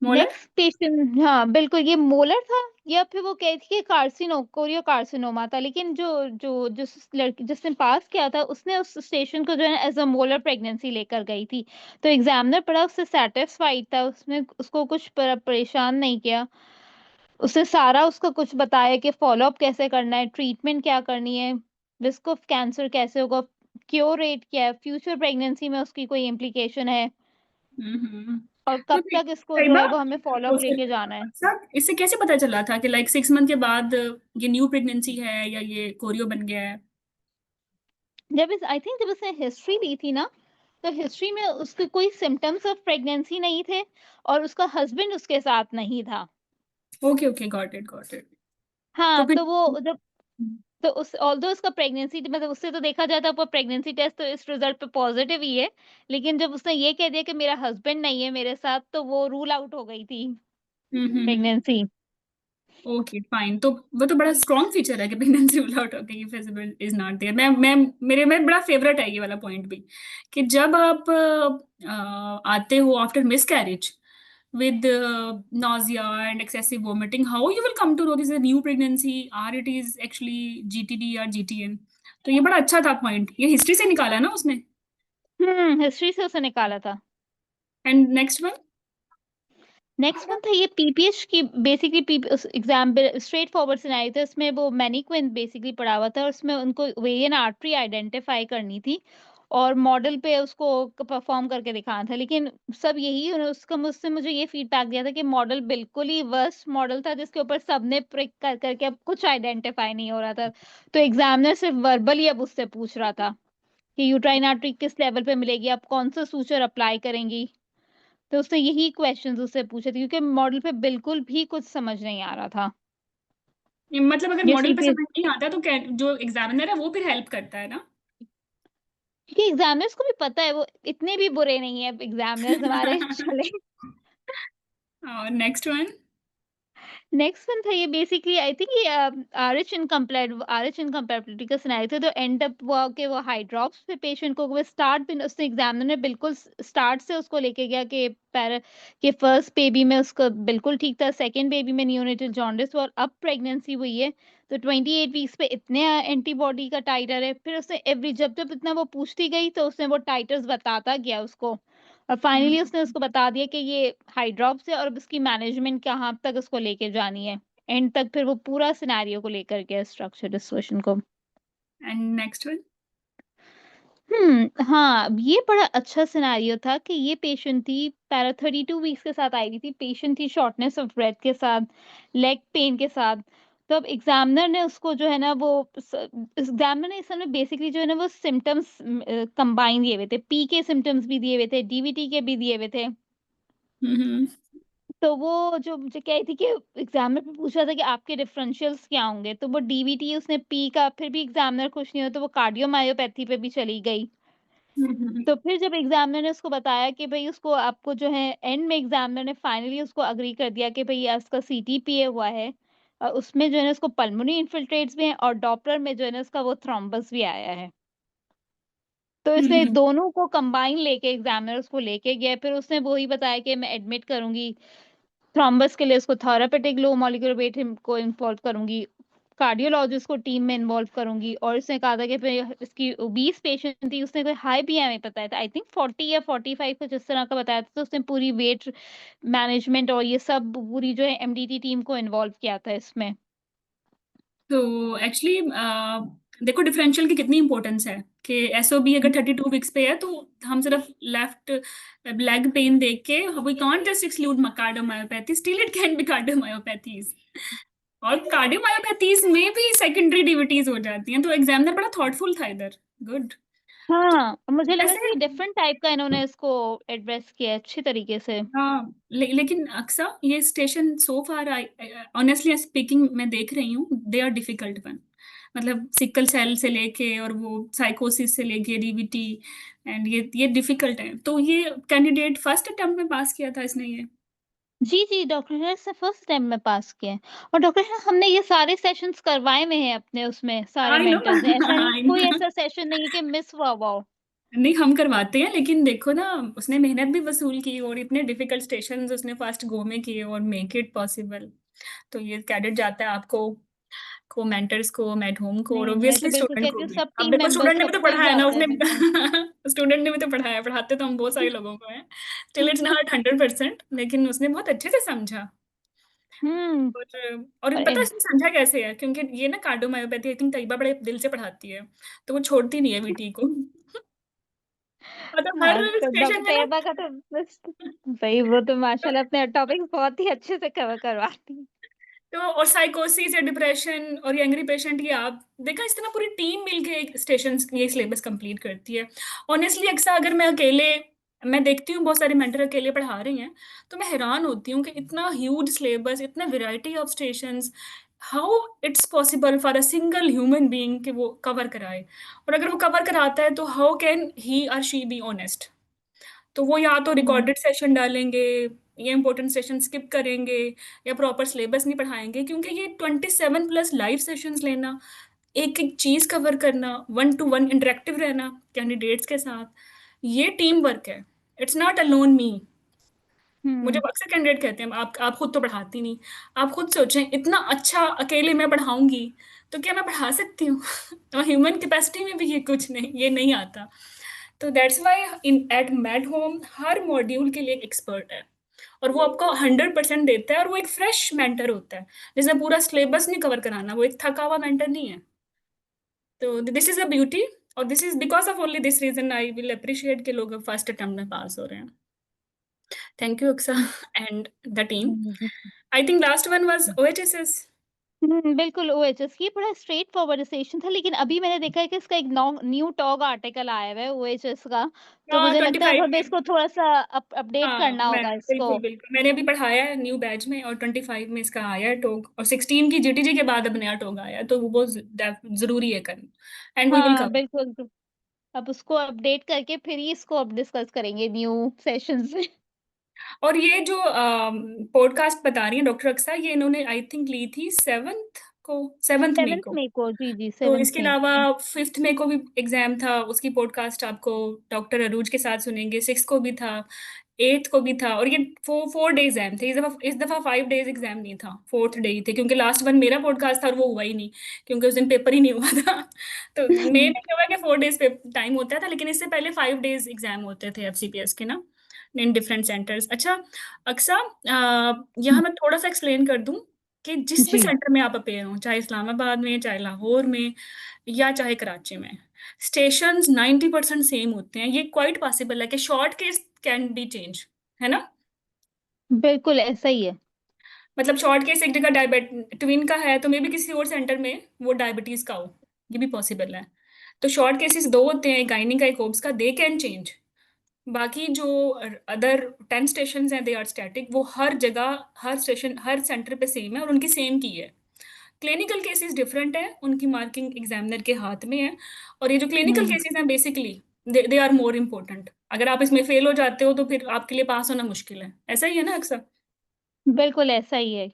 Molar? Next patient, हाँ बिल्कुल ये मोलर था, या फिर वो कही थी कि कोरियो कार्सिनोमा था। लेकिन जो जो जिस लड़की जिसने पास किया था उसने उस स्टेशन को जो है एज अ मोलर प्रेगनेंसी लेकर गई थी। तो एग्जामिनर बड़ा उससे सेटिस्फाइड था, उसने उसको कुछ परेशान नहीं किया। उसने सारा उसका कुछ बताया कि फॉलो अप कैसे करना है, ट्रीटमेंट क्या करनी है, रिस्क ऑफ कैंसर कैसे होगा, क्योर रेट क्या है, फ्यूचर प्रेगनेंसी में उसकी कोई इम्प्लीकेशन है, हम्म। और तो कब तक इसको जो तैयबा, है वो हमें फॉलो अप लेके जाना है। इससे कैसे पता चला था कि लाइक 6 मंथ के बाद ये न्यू प्रेगनेंसी है या ये कोरियो बन गया है? आई थिंक जब उसने हिस्ट्री दी थी ना, तो हिस्ट्री में उसके कोई सिम्टम्स ऑफ प्रेगनेंसी नहीं थे और उसका हस्बैंड उसके साथ नहीं था। Okay okay, got it got it. तो हाँ, फिर तो वो जब तो उस ऑल्दो उसका प्रेगनेंसी मतलब उससे तो देखा जाता है प्रेगनेंसी टेस्ट तो इस रिजल्ट पे पॉजिटिव ही है। लेकिन जब उसने ये कह दिया कि मेरा हस्बैंड नहीं है मेरे साथ, तो वो रूल आउट हो गई थी हम्म। प्रेगनेंसी। ओके फाइन, तो वो तो बड़ा स्ट्रॉन्ग फीचर है कि प्रेगनेंसी रूल आउट हो गई, फिजिबल इज नॉट देयर। मैं मेरे में बड़ा फेवरेट है ये वाला पॉइंट भी, कि जब आप आते हो after miss carriage with nausea and excessive vomiting, how you will come to know this is a new pregnancy or it is actually GTD or GTN? तो ये बड़ा अच्छा था पॉइंट, ये हिस्ट्री से निकाला ना उसने। हिस्ट्री से उसे निकाला था। And next one? Next one था ये पीपीएच की, basically exam straightforward scenario था। इसमें वो मैनीक्विन बेसिकली पढ़ा हुआ था और उसमें उनको वेरियन आर्टरी आइडेंटिफाई करनी थी और मॉडल पे उसको परफॉर्म करके दिखाना था। लेकिन सब यही उसका मुझसे मुझे ये फीडबैक दिया था कि मॉडल बिल्कुल ही वर्स्ट मॉडल था, जिसके ऊपर सबने प्रिक कर करके अब कुछ आइडेंटिफाई नहीं हो रहा था। तो एग्जामिनर सिर्फ वर्बली अब उससे पूछ रहा था कि यूट्राइन आर्टरी किस लेवल पे मिलेगी, आप कौन सा सूचर अप्लाई करेंगी। तो उसने यही क्वेश्चंस उससे पूछे थे क्योंकि मॉडल पे बिल्कुल भी कुछ समझ नहीं आ रहा था। मतलब अगर ये मॉडल पे सीपीएस समझ नहीं आता तो जो एग्जामिनर है वो फिर हेल्प करता है ना? क्योंकि एग्जामिनर्स को भी पता है वो इतने भी बुरे नहीं है एग्जामिनर्स हमारे चले। और नेक्स्ट वन? नेक्स्ट वन था ये बेसिकली आई थिंक ये आरएच इनकम्पैटिबिलिटी का सिनेरियो था। तो एंड अप हुआ कि वो हाई ड्रॉप्स पे पेशेंट को वो स्टार्ट भी उसने एग्जामिनर ने बिल्कुल स्टार्ट से उसको लेके गया कि फर्स्ट बेबी में उसको बिल्कुल ठीक था, सेकंड बेबी में नियोनेटल जॉन्डिस और अब प्रेगनेंसी हुई है। तो 28 वीक्स पे इतने एंटीबॉडी का टाइटर है। फिर उसने एवरी जब जब इतना वो पूछती गई तो उसने वो टाइटर्स बताता गया उसको, और फाइनली उसने उसको बता दिया कि ये हाई ड्रॉप्स है और अब इसकी मैनेजमेंट कहाँ तक उसको लेके जानी है। एंड तक फिर वो पूरा सिनेरियो को लेकर के स्ट्रक्चर डिस्कशन को। And next one? हाँ, ये बड़ा अच्छा सिनेरियो था कि ये पेशेंट थी पैरा 32 वीक्स के साथ आई हुई थी। पेशेंट थी शॉर्टनेस ऑफ ब्रेथ के साथ, लेग पेन के साथ। तो अब एग्जामिनर ने उसको जो है ना वो एग्जामिनर ने इस समय बेसिकली जो है ना वो सिम्टम्स कंबाइन दिए हुए थे, पी के सिम्टम्स भी दिए हुए थे, डीवीटी के भी दिए हुए थे। हम्म। तो वो जो मुझे कह रही थी कि एग्जामिनर पे पूछा था कि आपके डिफरेंशियल्स क्या होंगे, तो वो डीवीटी उसने पी का, फिर भी एग्जामिनर खुश नहीं हुआ तो वो कार्डियोमायोपैथी पे भी चली गई। तो फिर जब एग्जामिनर ने उसको बताया कि भाई उसको आपको जो है एंड में एग्जामिनर ने फाइनली उसको अग्री कर दिया कि भाई इसका सीटीपीए हुआ है और उसमें जो है ना उसको पल्मोनरी इन्फिल्ट्रेट्स भी हैं और डॉपलर में जो है ना उसका वो थ्रोम्बस भी आया है। तो इसलिए दोनों को कंबाइन लेके एग्जामिनर उसको लेके गया। फिर उसने वो ही बताया कि मैं एडमिट करूंगी थ्रोम्बस के लिए, उसको थेरापेटिक लो मॉलिक्यूलर वेट को इन्वॉल्व करूंगी, कार्डियोलॉजिस्ट को टीम में इन्वॉल्व करूंगी, और उसने कहा था कि फिर इसकी 20 पेशेंट थी, उसने कोई हाई बीएमआई बताया था, आई थिंक 40 या 45 कुछ इस तरह का बताया था, तो उसने पूरी वेट मैनेजमेंट और ये सब पूरी जो है एमडीटी टीम को इन्वॉल्व किया था इसमें। तो एक्चुअली देखो डिफरेंशियल की कितनी इंपॉर्टेंस है कि एसओबी अगर 32 वीक्स पे है तो हम सिर्फ लेफ्ट लेग पेन देख के we can't just exclude cardiomyopathy, still it can be cardiomyopathies, और कार्डियोमायोपैथीज में भी सेकेंडरी डिविटीज हो जाती हैं, तो एग्जामिनर बड़ा थॉटफुल था इधर। गुड। हाँ, मुझे लगा ऐसे कि डिफरेंट टाइप का इन्होंने इसको एड्रेस किया है अच्छी तरीके से। हाँ लेकिन अक्सर ये स्टेशन सो फार ऑनेस्टली स्पीकिंग मैं देख रही हूँ दे आर डिफिकल्ट वन, मतलब सिकल सेल से लेके और वो साइकोसिस से लेके डीवीटी, एंड ये डिफिकल्ट है। तो ये कैंडिडेट फर्स्ट अटेम्प्ट में पास किया था इसने ये? जी, जी, डॉक्टर हेरा से फर्स्ट टाइम में पास किया है, और डॉक्टर हेरा हमने ये सारे सेशंस करवाए हुए हैं अपने उसमें सारे आई नो मेंटर्स ने, ऐसा नहीं आई कोई नो। ऐसा सेशन नहीं है कि मिस हुआ हो। नहीं हम करवाते हैं, लेकिन देखो ना उसने मेहनत भी वसूल की और इतने डिफिकल्ट स्टेशंस उसने फर्स्ट गो में किए और मेक इट पॉसिबल। तो ये क्रेडिट जाता है आपको, को मेंटर्स को, मेट होम को, और नहीं, मैं तो ऑब्वियसली बिल्कुल स्टूडेंट कहती को हूँ भी। सब अब टीम देखो मेंबर्स स्टूडेंट ने भी तो सबको ही पढ़ा है ना जाता है उसने बिल्कुल। स्टूडेंट ने भी तो पढ़ाया, पढ़ाते तो हम बहुत सारे लोगों को हैं, स्टिल इट्स नॉट 100%, लेकिन उसने बहुत अच्छे से समझा। हुँ, और और पता है उसने समझा कैसे है, क्योंकि ये ना कार्डियोमायोपैथी आई थिंक तैयबा बड़े दिल से पढ़ाती है, तो वो छोड़ती नहीं है वीटी को मतलब हर हाँ, तो डॉक्टर स्टेशन में ना तैयबा का तो बस भई वो तो माशाल्लाह अपने टॉपिक्स बहुत ही अच्छे से कवर करवाती हैं। तो और साइकोसिस या डिप्रेशन और यंगरी पेशेंट, ये आप देखा इस तरह पूरी टीम मिलके एक स्टेशन ये सिलेबस कंप्लीट करती है। ऑनेस्टली अक्सर अगर मैं अकेले, मैं देखती हूँ बहुत सारे मेंटर अकेले पढ़ा रही हैं, तो मैं हैरान होती हूँ कि इतना ह्यूज सिलेबस, इतना variety of stations, how it's possible for a single human being कि वो कवर कराए, और अगर वो कवर कराता है तो हाउ कैन ही और शी बी ऑनेस्ट। तो वो या तो हुँ, रिकॉर्डेड सेशन डालेंगे, या इंपॉर्टेंट सेशन स्किप करेंगे, या प्रॉपर सिलेबस नहीं पढ़ाएंगे, क्योंकि ये 27+ लाइव सेशंस लेना, एक एक चीज कवर करना, 1 to 1 इंटरेक्टिव रहना कैंडिडेट्स के साथ, ये टीम वर्क है। इट्स नॉट अलोन मी। मुझे हुँ। अक्सर कैंडिडेट कहते हैं आप खुद तो पढ़ाती नहीं, आप खुद सोचें इतना अच्छा अकेले मैं पढ़ाऊंगी तो क्या मैं पढ़ा सकती हूँ तो ह्यूमन कैपेसिटी में भी ये कुछ नहीं, ये नहीं आता। तो that's why in at Med Home हर मॉड्यूल के लिए एक एक्सपर्ट है, और वो आपको 100% देता है, और वो एक फ्रेश मेंटर होता है जिसने पूरा सिलेबस नहीं कवर कराना, वो एक थका हुआ मेंटर नहीं है। तो दिस इज अ ब्यूटी, और this is because of only this reason I will appreciate के लोग फर्स्ट अटेम्प्ट में पास हो रहे हैं। Thank you Aqsa and the team. Hmm, I think last one was OHSS. बिल्कुल ओएचएस ये बड़ा स्ट्रेट फॉरवर्ड सेशन था, लेकिन अभी मैंने देखा है कि इसका एक न्यू टॉग आर्टिकल आया हुआ है ओएचएस का, तो हाँ मुझे लगता है अब 25 हमें में। इसको थोड़ा-सा अपडेट हाँ करना मैं होगा इसको। बिल्कुल बिल्कुल, मैंने अभी पढ़ाया है न्यू बैच में, और 25 में इसका आया है टोग, और 16 की जीटीजी के बाद अब नया टोग आया है, तो वो बहुत जरूरी है करना, एंड वी विल हाँ, कवर। बिल्कुल, अब उसको अपडेट करके फिर ही इसको अब डिस्कस करेंगे न्यू सेशंस में। और ये जो पॉडकास्ट बता रही हैं डॉक्टर अक्सा, ये इन्होंने आई थिंक ली थी 7th मई 7th को। मई को, जी, तो 7th इसके मई। अलावा 5th मई को भी एग्जाम था, उसकी पॉडकास्ट आपको डॉक्टर अरूज के साथ सुनेंगे, 6th को भी था, 8th को भी था, और ये 4 डे एग्जाम थे। इस दफा 5 डेज एग्जाम नहीं था, 4th डे ही थे, क्योंकि लास्ट वन मेरा पॉडकास्ट था और वो हुआ ही नहीं, क्योंकि उस दिन पेपर ही नहीं हुआ था तो मेन ये हुआ कि 4 डेज पे टाइम होता था, लेकिन इससे पहले 5 डेज एग्जाम होते थे एफसीपीएस के ना, इन डिफरेंट सेंटर्स। अच्छा अक्सा, यहाँ मैं थोड़ा सा एक्सप्लेन कर दूं कि जिस भी जी, सेंटर में आप अपेयर हो, चाहे इस्लामाबाद में, चाहे लाहौर में, या चाहे कराची में, स्टेशंस 90% सेम होते हैं। ये क्वाइट पॉसिबल है कि short case can be change, है ना? बिल्कुल ऐसा ही है। मतलब शॉर्ट केस एक जगह डायबिट ट्विन का है तो मे बी किसी और सेंटर में वो डायबिटीज का हो, ये भी पॉसिबल है। तो शॉर्ट केसेस दो होते हैं, एक गायनी का एक ओब्स का, दे कैन चेंज। बाकी जो अदर 10 स्टेशन हैं दे आर स्टैटिक, वो हर जगह हर स्टेशन हर सेंटर पे सेम है और उनकी सेम की है। क्लिनिकल केसेस डिफरेंट है, उनकी मार्किंग एग्जामिनर के हाथ में है, और ये जो क्लिनिकल हुँ, केसेस हैं basically they are more important. अगर आप इसमें फेल हो जाते हो तो फिर आपके लिए पास होना मुश्किल है, ऐसा ही है ना अक्सर? बिल्कुल ऐसा ही है,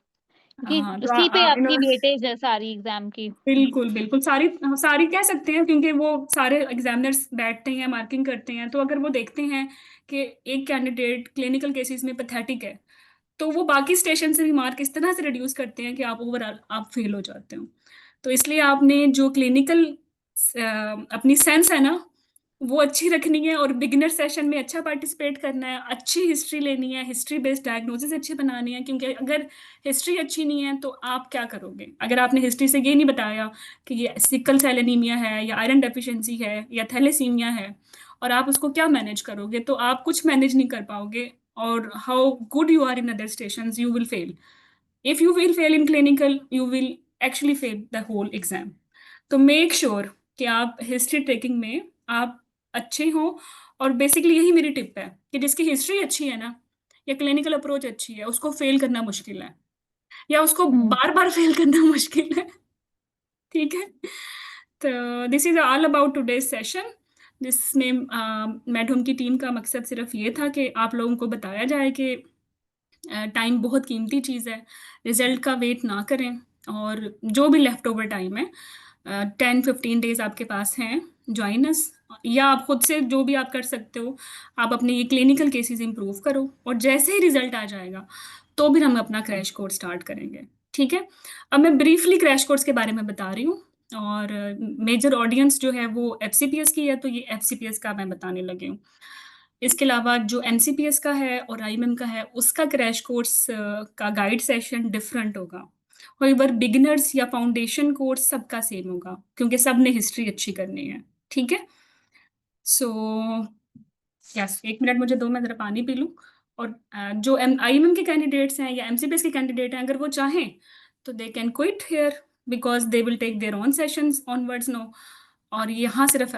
हाँ क्योंकि तो उसी पे आपकी वेटेज है सारी एग्ज़ाम की। बिल्कुल बिल्कुल, सारी सारी कह सकते हैं, क्योंकि वो सारे एग्जामिनर्स बैठते हैं मार्किंग करते हैं, तो अगर वो देखते हैं कि एक कैंडिडेट क्लिनिकल केसेस में पैथेटिक है, तो वो बाकी स्टेशन से भी मार्क इस तरह से रिड्यूस करते हैं कि आप ओवरऑल आप फेल हो जाते हो। तो इसलिए आपने जो क्लिनिकल अपनी सेंस है ना वो अच्छी रखनी है, और बिगिनर सेशन में अच्छा पार्टिसिपेट करना है, अच्छी हिस्ट्री लेनी है, हिस्ट्री बेस्ड डायग्नोसिस अच्छी बनानी है। क्योंकि अगर हिस्ट्री अच्छी नहीं है तो आप क्या करोगे? अगर आपने हिस्ट्री से ये नहीं बताया कि ये सिकल सेल एनीमिया है या आयरन डेफिशिएंसी है या थैलेसीमिया है, और आप उसको क्या मैनेज करोगे, तो आप कुछ मैनेज नहीं कर पाओगे। और how good you are in other stations, you will fail. if you will fail in clinical you will actually fail the whole exam। तो मेक श्योर कि आप हिस्ट्री टेकिंग में आप अच्छे हो। और बेसिकली यही मेरी टिप है कि जिसकी हिस्ट्री अच्छी है ना या क्लिनिकल अप्रोच अच्छी है उसको फेल करना मुश्किल है, या उसको बार बार फेल करना मुश्किल है। ठीक है। तो this is all about today's session. जिसमें मैडम की टीम का मकसद सिर्फ ये था कि आप लोगों को बताया जाए कि टाइम बहुत कीमती चीज़ है, रिजल्ट का वेट ना करें। और जो भी लेफ्ट ओवर टाइम है 10-15 डेज आपके पास हैं, ज्वाइन अस। या आप खुद से जो भी आप कर सकते हो, आप अपने ये क्लिनिकल केसेस इंप्रूव करो, और जैसे ही रिजल्ट आ जाएगा तो भी हम अपना क्रैश कोर्स स्टार्ट करेंगे। ठीक है। अब मैं ब्रीफली क्रैश कोर्स के बारे में बता रही हूँ, और मेजर ऑडियंस जो है वो एफसीपीएस की है, तो ये एफसीपीएस का मैं बताने लगी हूँ। इसके अलावा जो एनसीपीएस का है और आईएमएम का है उसका क्रैश कोर्स का गाइड सेशन डिफरेंट होगा। और बिगिनर्स या फाउंडेशन कोर्स सबका सेम होगा क्योंकि सब ने हिस्ट्री अच्छी करनी है। ठीक है। सो यस, 1 मिनट मुझे दो, मैं जरा पानी पी लूँ। और जो आईएमएम के कैंडिडेट्स हैं या एमसीपीएस के कैंडिडेट हैं, अगर वो चाहें तो they can quit here because they will take their own sessions onwards no. और यहाँ सिर्फ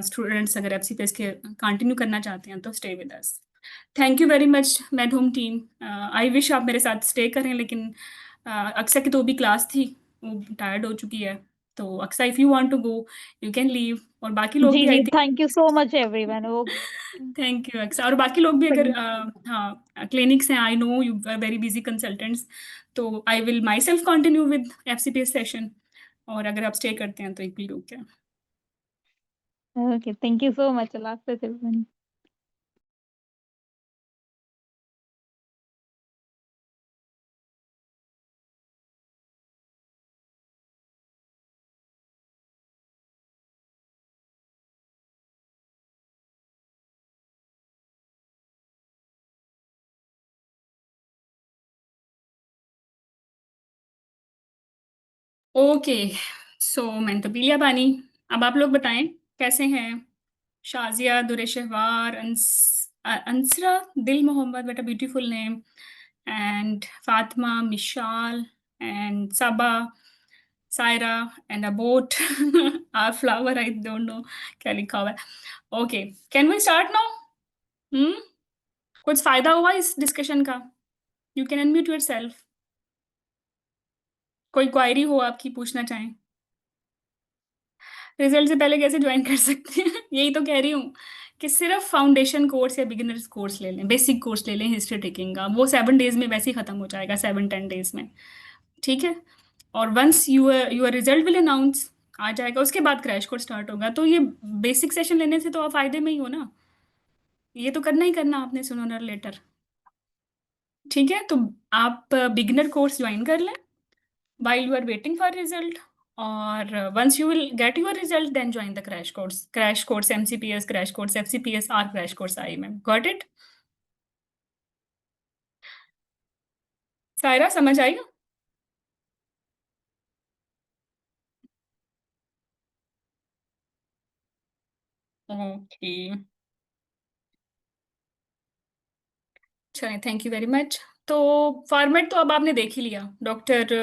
स्टूडेंट्स अगर एफसीपीएस के कंटिन्यू करना चाहते हैं तो stay with us. Thank you very much mad home team. I wish आप मेरे साथ स्टे करें, लेकिन अक्सा की तो भी क्लास थी, वो टायर्ड हो चुकी है। तो Aqsa, if you want to go you can leave. और बाकी लोग जी भी आई जी, think. Thank you so much everyone. वो थैंक यू अक्सा। और बाकी लोग भी अगर बढ़िया। हाँ क्लिनिक्स हैं, I know you are very busy consultants, तो I will myself continue with FCPS session. और अगर आप स्टे करते हैं तो एक भी लोग क्या। Okay, thank you so much. Allah हाफिज़ एवरीवन। ओके। सो मैंने तो पी लिया पानी। अब आप लोग बताएं कैसे हैं। Shazia, Dureshahwar, Ansara, Dil Mohammad, what a beautiful name, and Fatima, Mishal, and Saba, Saira, and abbot are flower, I don't know क्या लिखा हुआ है। Okay, can we start now? Hmm कुछ फायदा हुआ इस डिस्कशन का? You can unmute yourself. कोई क्वायरी हो आपकी, पूछना चाहें? रिजल्ट से पहले कैसे ज्वाइन कर सकते हैं यही तो कह रही हूँ कि सिर्फ फाउंडेशन कोर्स या बिगिनर्स कोर्स ले लें, बेसिक कोर्स ले लें हिस्ट्री टेकिंग का। वो 7 डेज में वैसे ही खत्म हो जाएगा, 7-10 डेज में। ठीक है। और once your result will announce आ जाएगा, उसके बाद क्रैश कोर्स स्टार्ट होगा। तो ये बेसिक सेशन लेने से तो आप फायदे में ही हो ना। ये तो करना ही करना आपने सुनर लेटर। ठीक है। तो आप बिगिनर कोर्स ज्वाइन कर लें while you are waiting for result, or once you will get your result then join the crash course mcps, crash course fcps, or crash course imm। got it? Saira समझ आई? Okay, चलिए, thank you very much. तो format तो अब आपने देख ही लिया। Doctor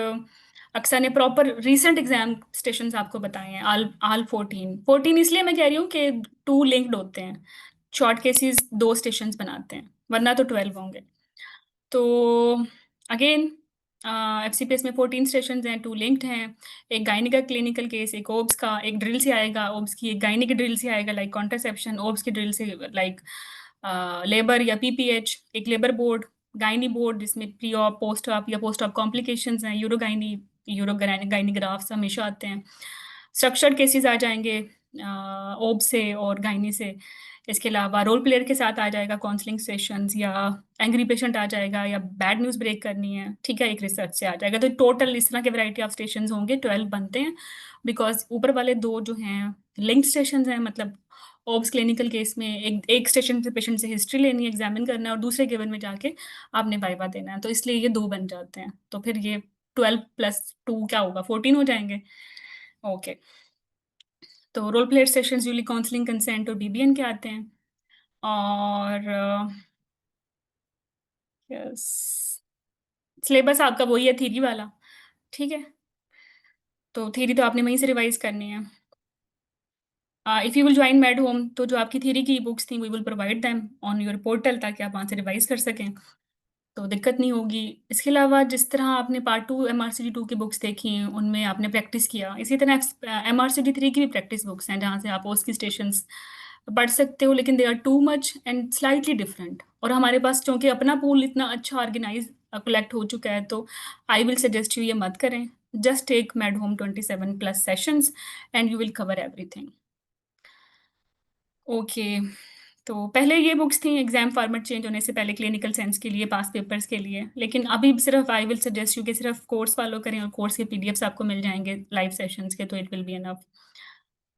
Aqsa ने proper recent exam stations आपको बताए हैं। आल आल 14 इसलिए मैं कह रही हूँ कि 2 लिंक्ड होते हैं, शॉर्ट केसेस 2 स्टेशंस बनाते हैं, वरना तो 12 होंगे। तो अगेन एफसीपीएस में 14 स्टेशन हैं, 2 लिंक्ड हैं। एक गायनी का क्लिनिकल केस, एक ओब्स का, एक ड्रिल से आएगा ओब्स की, एक गायनी की ड्रिल से आएगा लाइक कॉन्ट्रासेप्शन, ओब्स की ड्रिल से लाइक लेबर या पीपीएच, एक लेबर बोर्ड, गायनी बोर्ड जिसमें प्री ऑप, पोस्ट ऑप या पोस्ट ऑप कॉम्प्लिकेशंस हैं, यूरो गायनी ग्राफ्स हमेशा आते हैं। स्ट्रक्चर्ड केसेस आ जाएंगे ओब से और गायनी से। इसके अलावा रोल प्लेयर के साथ आ जाएगा काउंसलिंग सेशंस, या एंग्री पेशेंट आ जाएगा, या बैड न्यूज़ ब्रेक करनी है, ठीक है, एक रिसर्च से आ जाएगा। तो टोटल इस तरह के वैरायटी ऑफ स्टेशंस होंगे, 12 बनते हैं। बिकॉज ऊपर वाले दो जो हैं लिंक स्टेशंस हैं, मतलब ओब्स क्लिनिकल केस में एक स्टेशन से पेशेंट से हिस्ट्री लेनी है, एग्जामिन करना है, और दूसरे केवन में जाके आपने वाइवा देना है, तो इसलिए ये 2 बन जाते हैं। तो फिर ये 12 + 2 क्या होगा, 14 हो जाएंगे। ओके, तो role play sessions usually counselling, consent और बीबीएन के आते हैं। और यस, सिलेबस आपका वही है थ्योरी वाला, ठीक है। तो थ्योरी तो आपने वहीं से रिवाइज करनी है। If you will join Med Home, तो जो आपकी थ्योरी की बुक्स थी we will provide them on your portal, ताकि आप वहाँ से रिवाइज कर सकें, तो दिक्कत नहीं होगी। इसके अलावा जिस तरह आपने पार्ट 2 MRCD 2 की बुक्स देखी हैं, उनमें आपने प्रैक्टिस किया, इसी तरह MRCD 3 की भी प्रैक्टिस बुक्स हैं, जहाँ से आप उसकी स्टेशंस पढ़ सकते हो, लेकिन they are too much and slightly different. और हमारे पास चूँकि अपना पूल इतना अच्छा ऑर्गेनाइज कलेक्ट हो चुका है, तो आई विल सजेस्ट यू ये मत करें। Just take made home 27+ sessions and you will cover everything. Okay, तो पहले ये बुक्स थी एग्जाम फॉर्मेट चेंज होने से पहले क्लिनिकल साइंस के लिए, पास पेपर्स के लिए, लेकिन अभी सिर्फ आई विल सजेस्ट यू कि सिर्फ कोर्स फॉलो करें, और कोर्स के पीडीएफ्स आपको मिल जाएंगे लाइव सेशंस के, तो इट विल बी एनफ।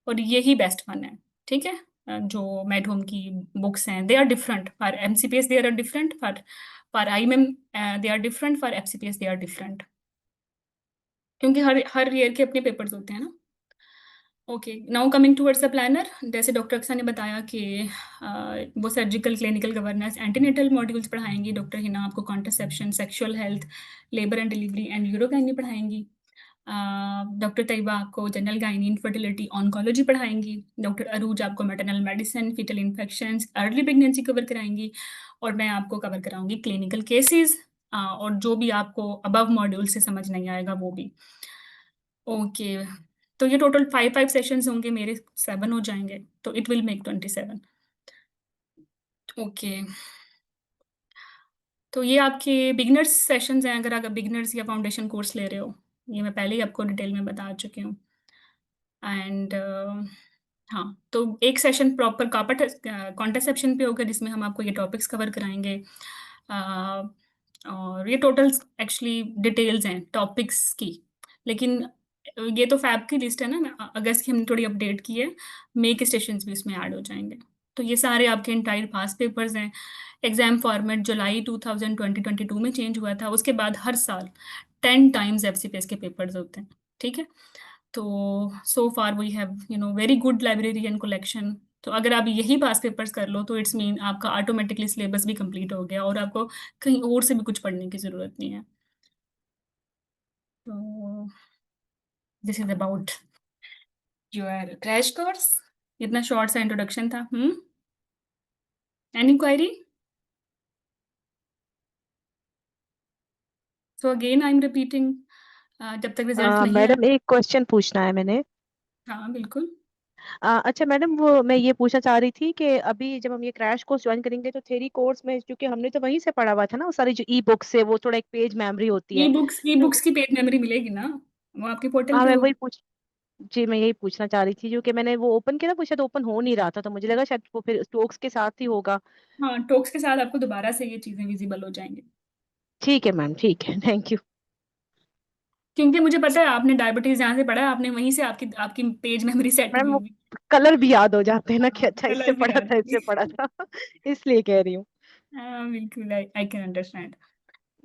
और यही बेस्ट वन है, ठीक है। जो मेड होम की बुक्स हैं, they are different for MCPS, they are different for IMM, they are different for FCPS, they are different, क्योंकि हर ईयर के अपने पेपर्स होते हैं ना। Okay, now coming towards the planner, जैसे डॉक्टर अक्सा ने बताया कि वो surgical, clinical governance, antenatal modules पढ़ाएंगी। डॉक्टर हिना आपको contraception, sexual health, labour and delivery and urogynae पढ़ाएंगी। डॉक्टर तैयबा आपको general gynae, infertility, oncology पढ़ाएंगी। Doctor Aruj आपको maternal medicine, fetal infections, early pregnancy cover कराएंगी। और मैं आपको कवर कराऊंगी क्लिनिकल केसेस, और जो भी आपको अबव मॉड्यूल से समझ नहीं आएगा वो भी। ओके, तो ये टोटल 5 सेशंस होंगे, मेरे 7 हो जाएंगे, तो इट विल मेक 27। ओके, तो ये आपके बिगनर्स सेशंस हैं, अगर आप बिगनर्स या फाउंडेशन कोर्स ले रहे हो। ये मैं पहले ही आपको डिटेल में बता चुकी हूँ। एंड हाँ, तो एक सेशन प्रॉपर कॉन्ट्रासेप्शन पे होगा, जिसमें हम आपको ये टॉपिक्स कवर कराएंगे। और ये टोटल एक्चुअली डिटेल्स हैं टॉपिक्स की, लेकिन ये तो फैब की लिस्ट है ना, अगस्त की हमने थोड़ी अपडेट की है, मे के सेशंस भी इसमें ऐड हो जाएंगे। तो ये सारे आपके इंटायर पास पेपर्स हैं। एग्जाम फॉर्मेट जुलाई 2022 में चेंज हुआ था, उसके बाद हर साल 10 टाइम्स एफसीपीएस के पेपर्स होते हैं, ठीक है। तो so far we have very good library and collection. तो अगर आप यही पास पेपर्स कर लो, तो इट्स मीन आपका ऑटोमेटिकली सिलेबस भी कंप्लीट हो गया, और आपको कहीं और से भी कुछ पढ़ने की ज़रूरत नहीं है। तो this is about your crash course. इतना शॉर्ट सा इंट्रोडक्शन था। Any query? So again I am repeating, जब तक रिजल्ट नहीं आए। मैडम एक क्वेश्चन पूछना है मैंने। हाँ बिल्कुल। अच्छा मैडम, वो मैं ये पूछना चाह रही थी कि अभी जब हम ये क्रैश कोर्स ज्वाइन करेंगे तो थ्योरी कोर्स में, क्योंकि हमने तो वहीं से पढ़ा हुआ था ना, वो सारी जो ई बुक्स है वो थोड़ा एक पेज मेमोरी होती ई है बुक्स तो। की पेज मेमोरी मिलेगी ना, वो आपके पोर्टल हाँ पे मैं होगी। वही पूछ जी मैं यही पूछना चाह रही थी, क्योंकि मैंने वो ओपन किया था, वो शायद ओपन हो नहीं रहा था, तो मुझे लगा शायद वो फिर स्टोक्स के साथ ही होगा। हाँ, टॉक्स के साथ आपको दोबारा से ये चीज़ें विजिबल हो जाएंगी, ठीक है मैम, ठीक है, थैंक यू। क्योंकि मुझे पता है आपने डायबिटीज जहाँ से पढ़ा है, आपने वहीं से आपकी आपकी पेज मेमोरी सेट हुई मैम वो होगी। कलर भी याद हो जाते हैं ना, कि हाँ, अच्छा इससे कलर भी पढ़ा याद था, होगी। इससे पढ़ा था। इसलिए कह रही हूँ। हाँ बिल्कुल, आई कैन अंडरस्टैंड।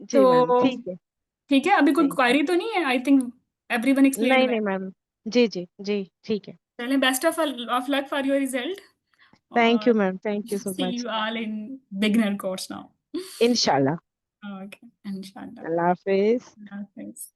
जी मैम, तो ठीक है। ठीक है, अभी कोई थैंक यू। क्वारी तो नहीं है, आई थिंक एवरीवन एक्सप्लेन्ड नहीं वेल। नहीं मैम। जी जी जी, ठीक है। चलें, best of luck for your result, thank you और ma'am, thank you so see much. You all in beginner course now. इंशाल्लाह। ओके, इंशाल्लाह। अल्लाह हाफिज। हाफिज।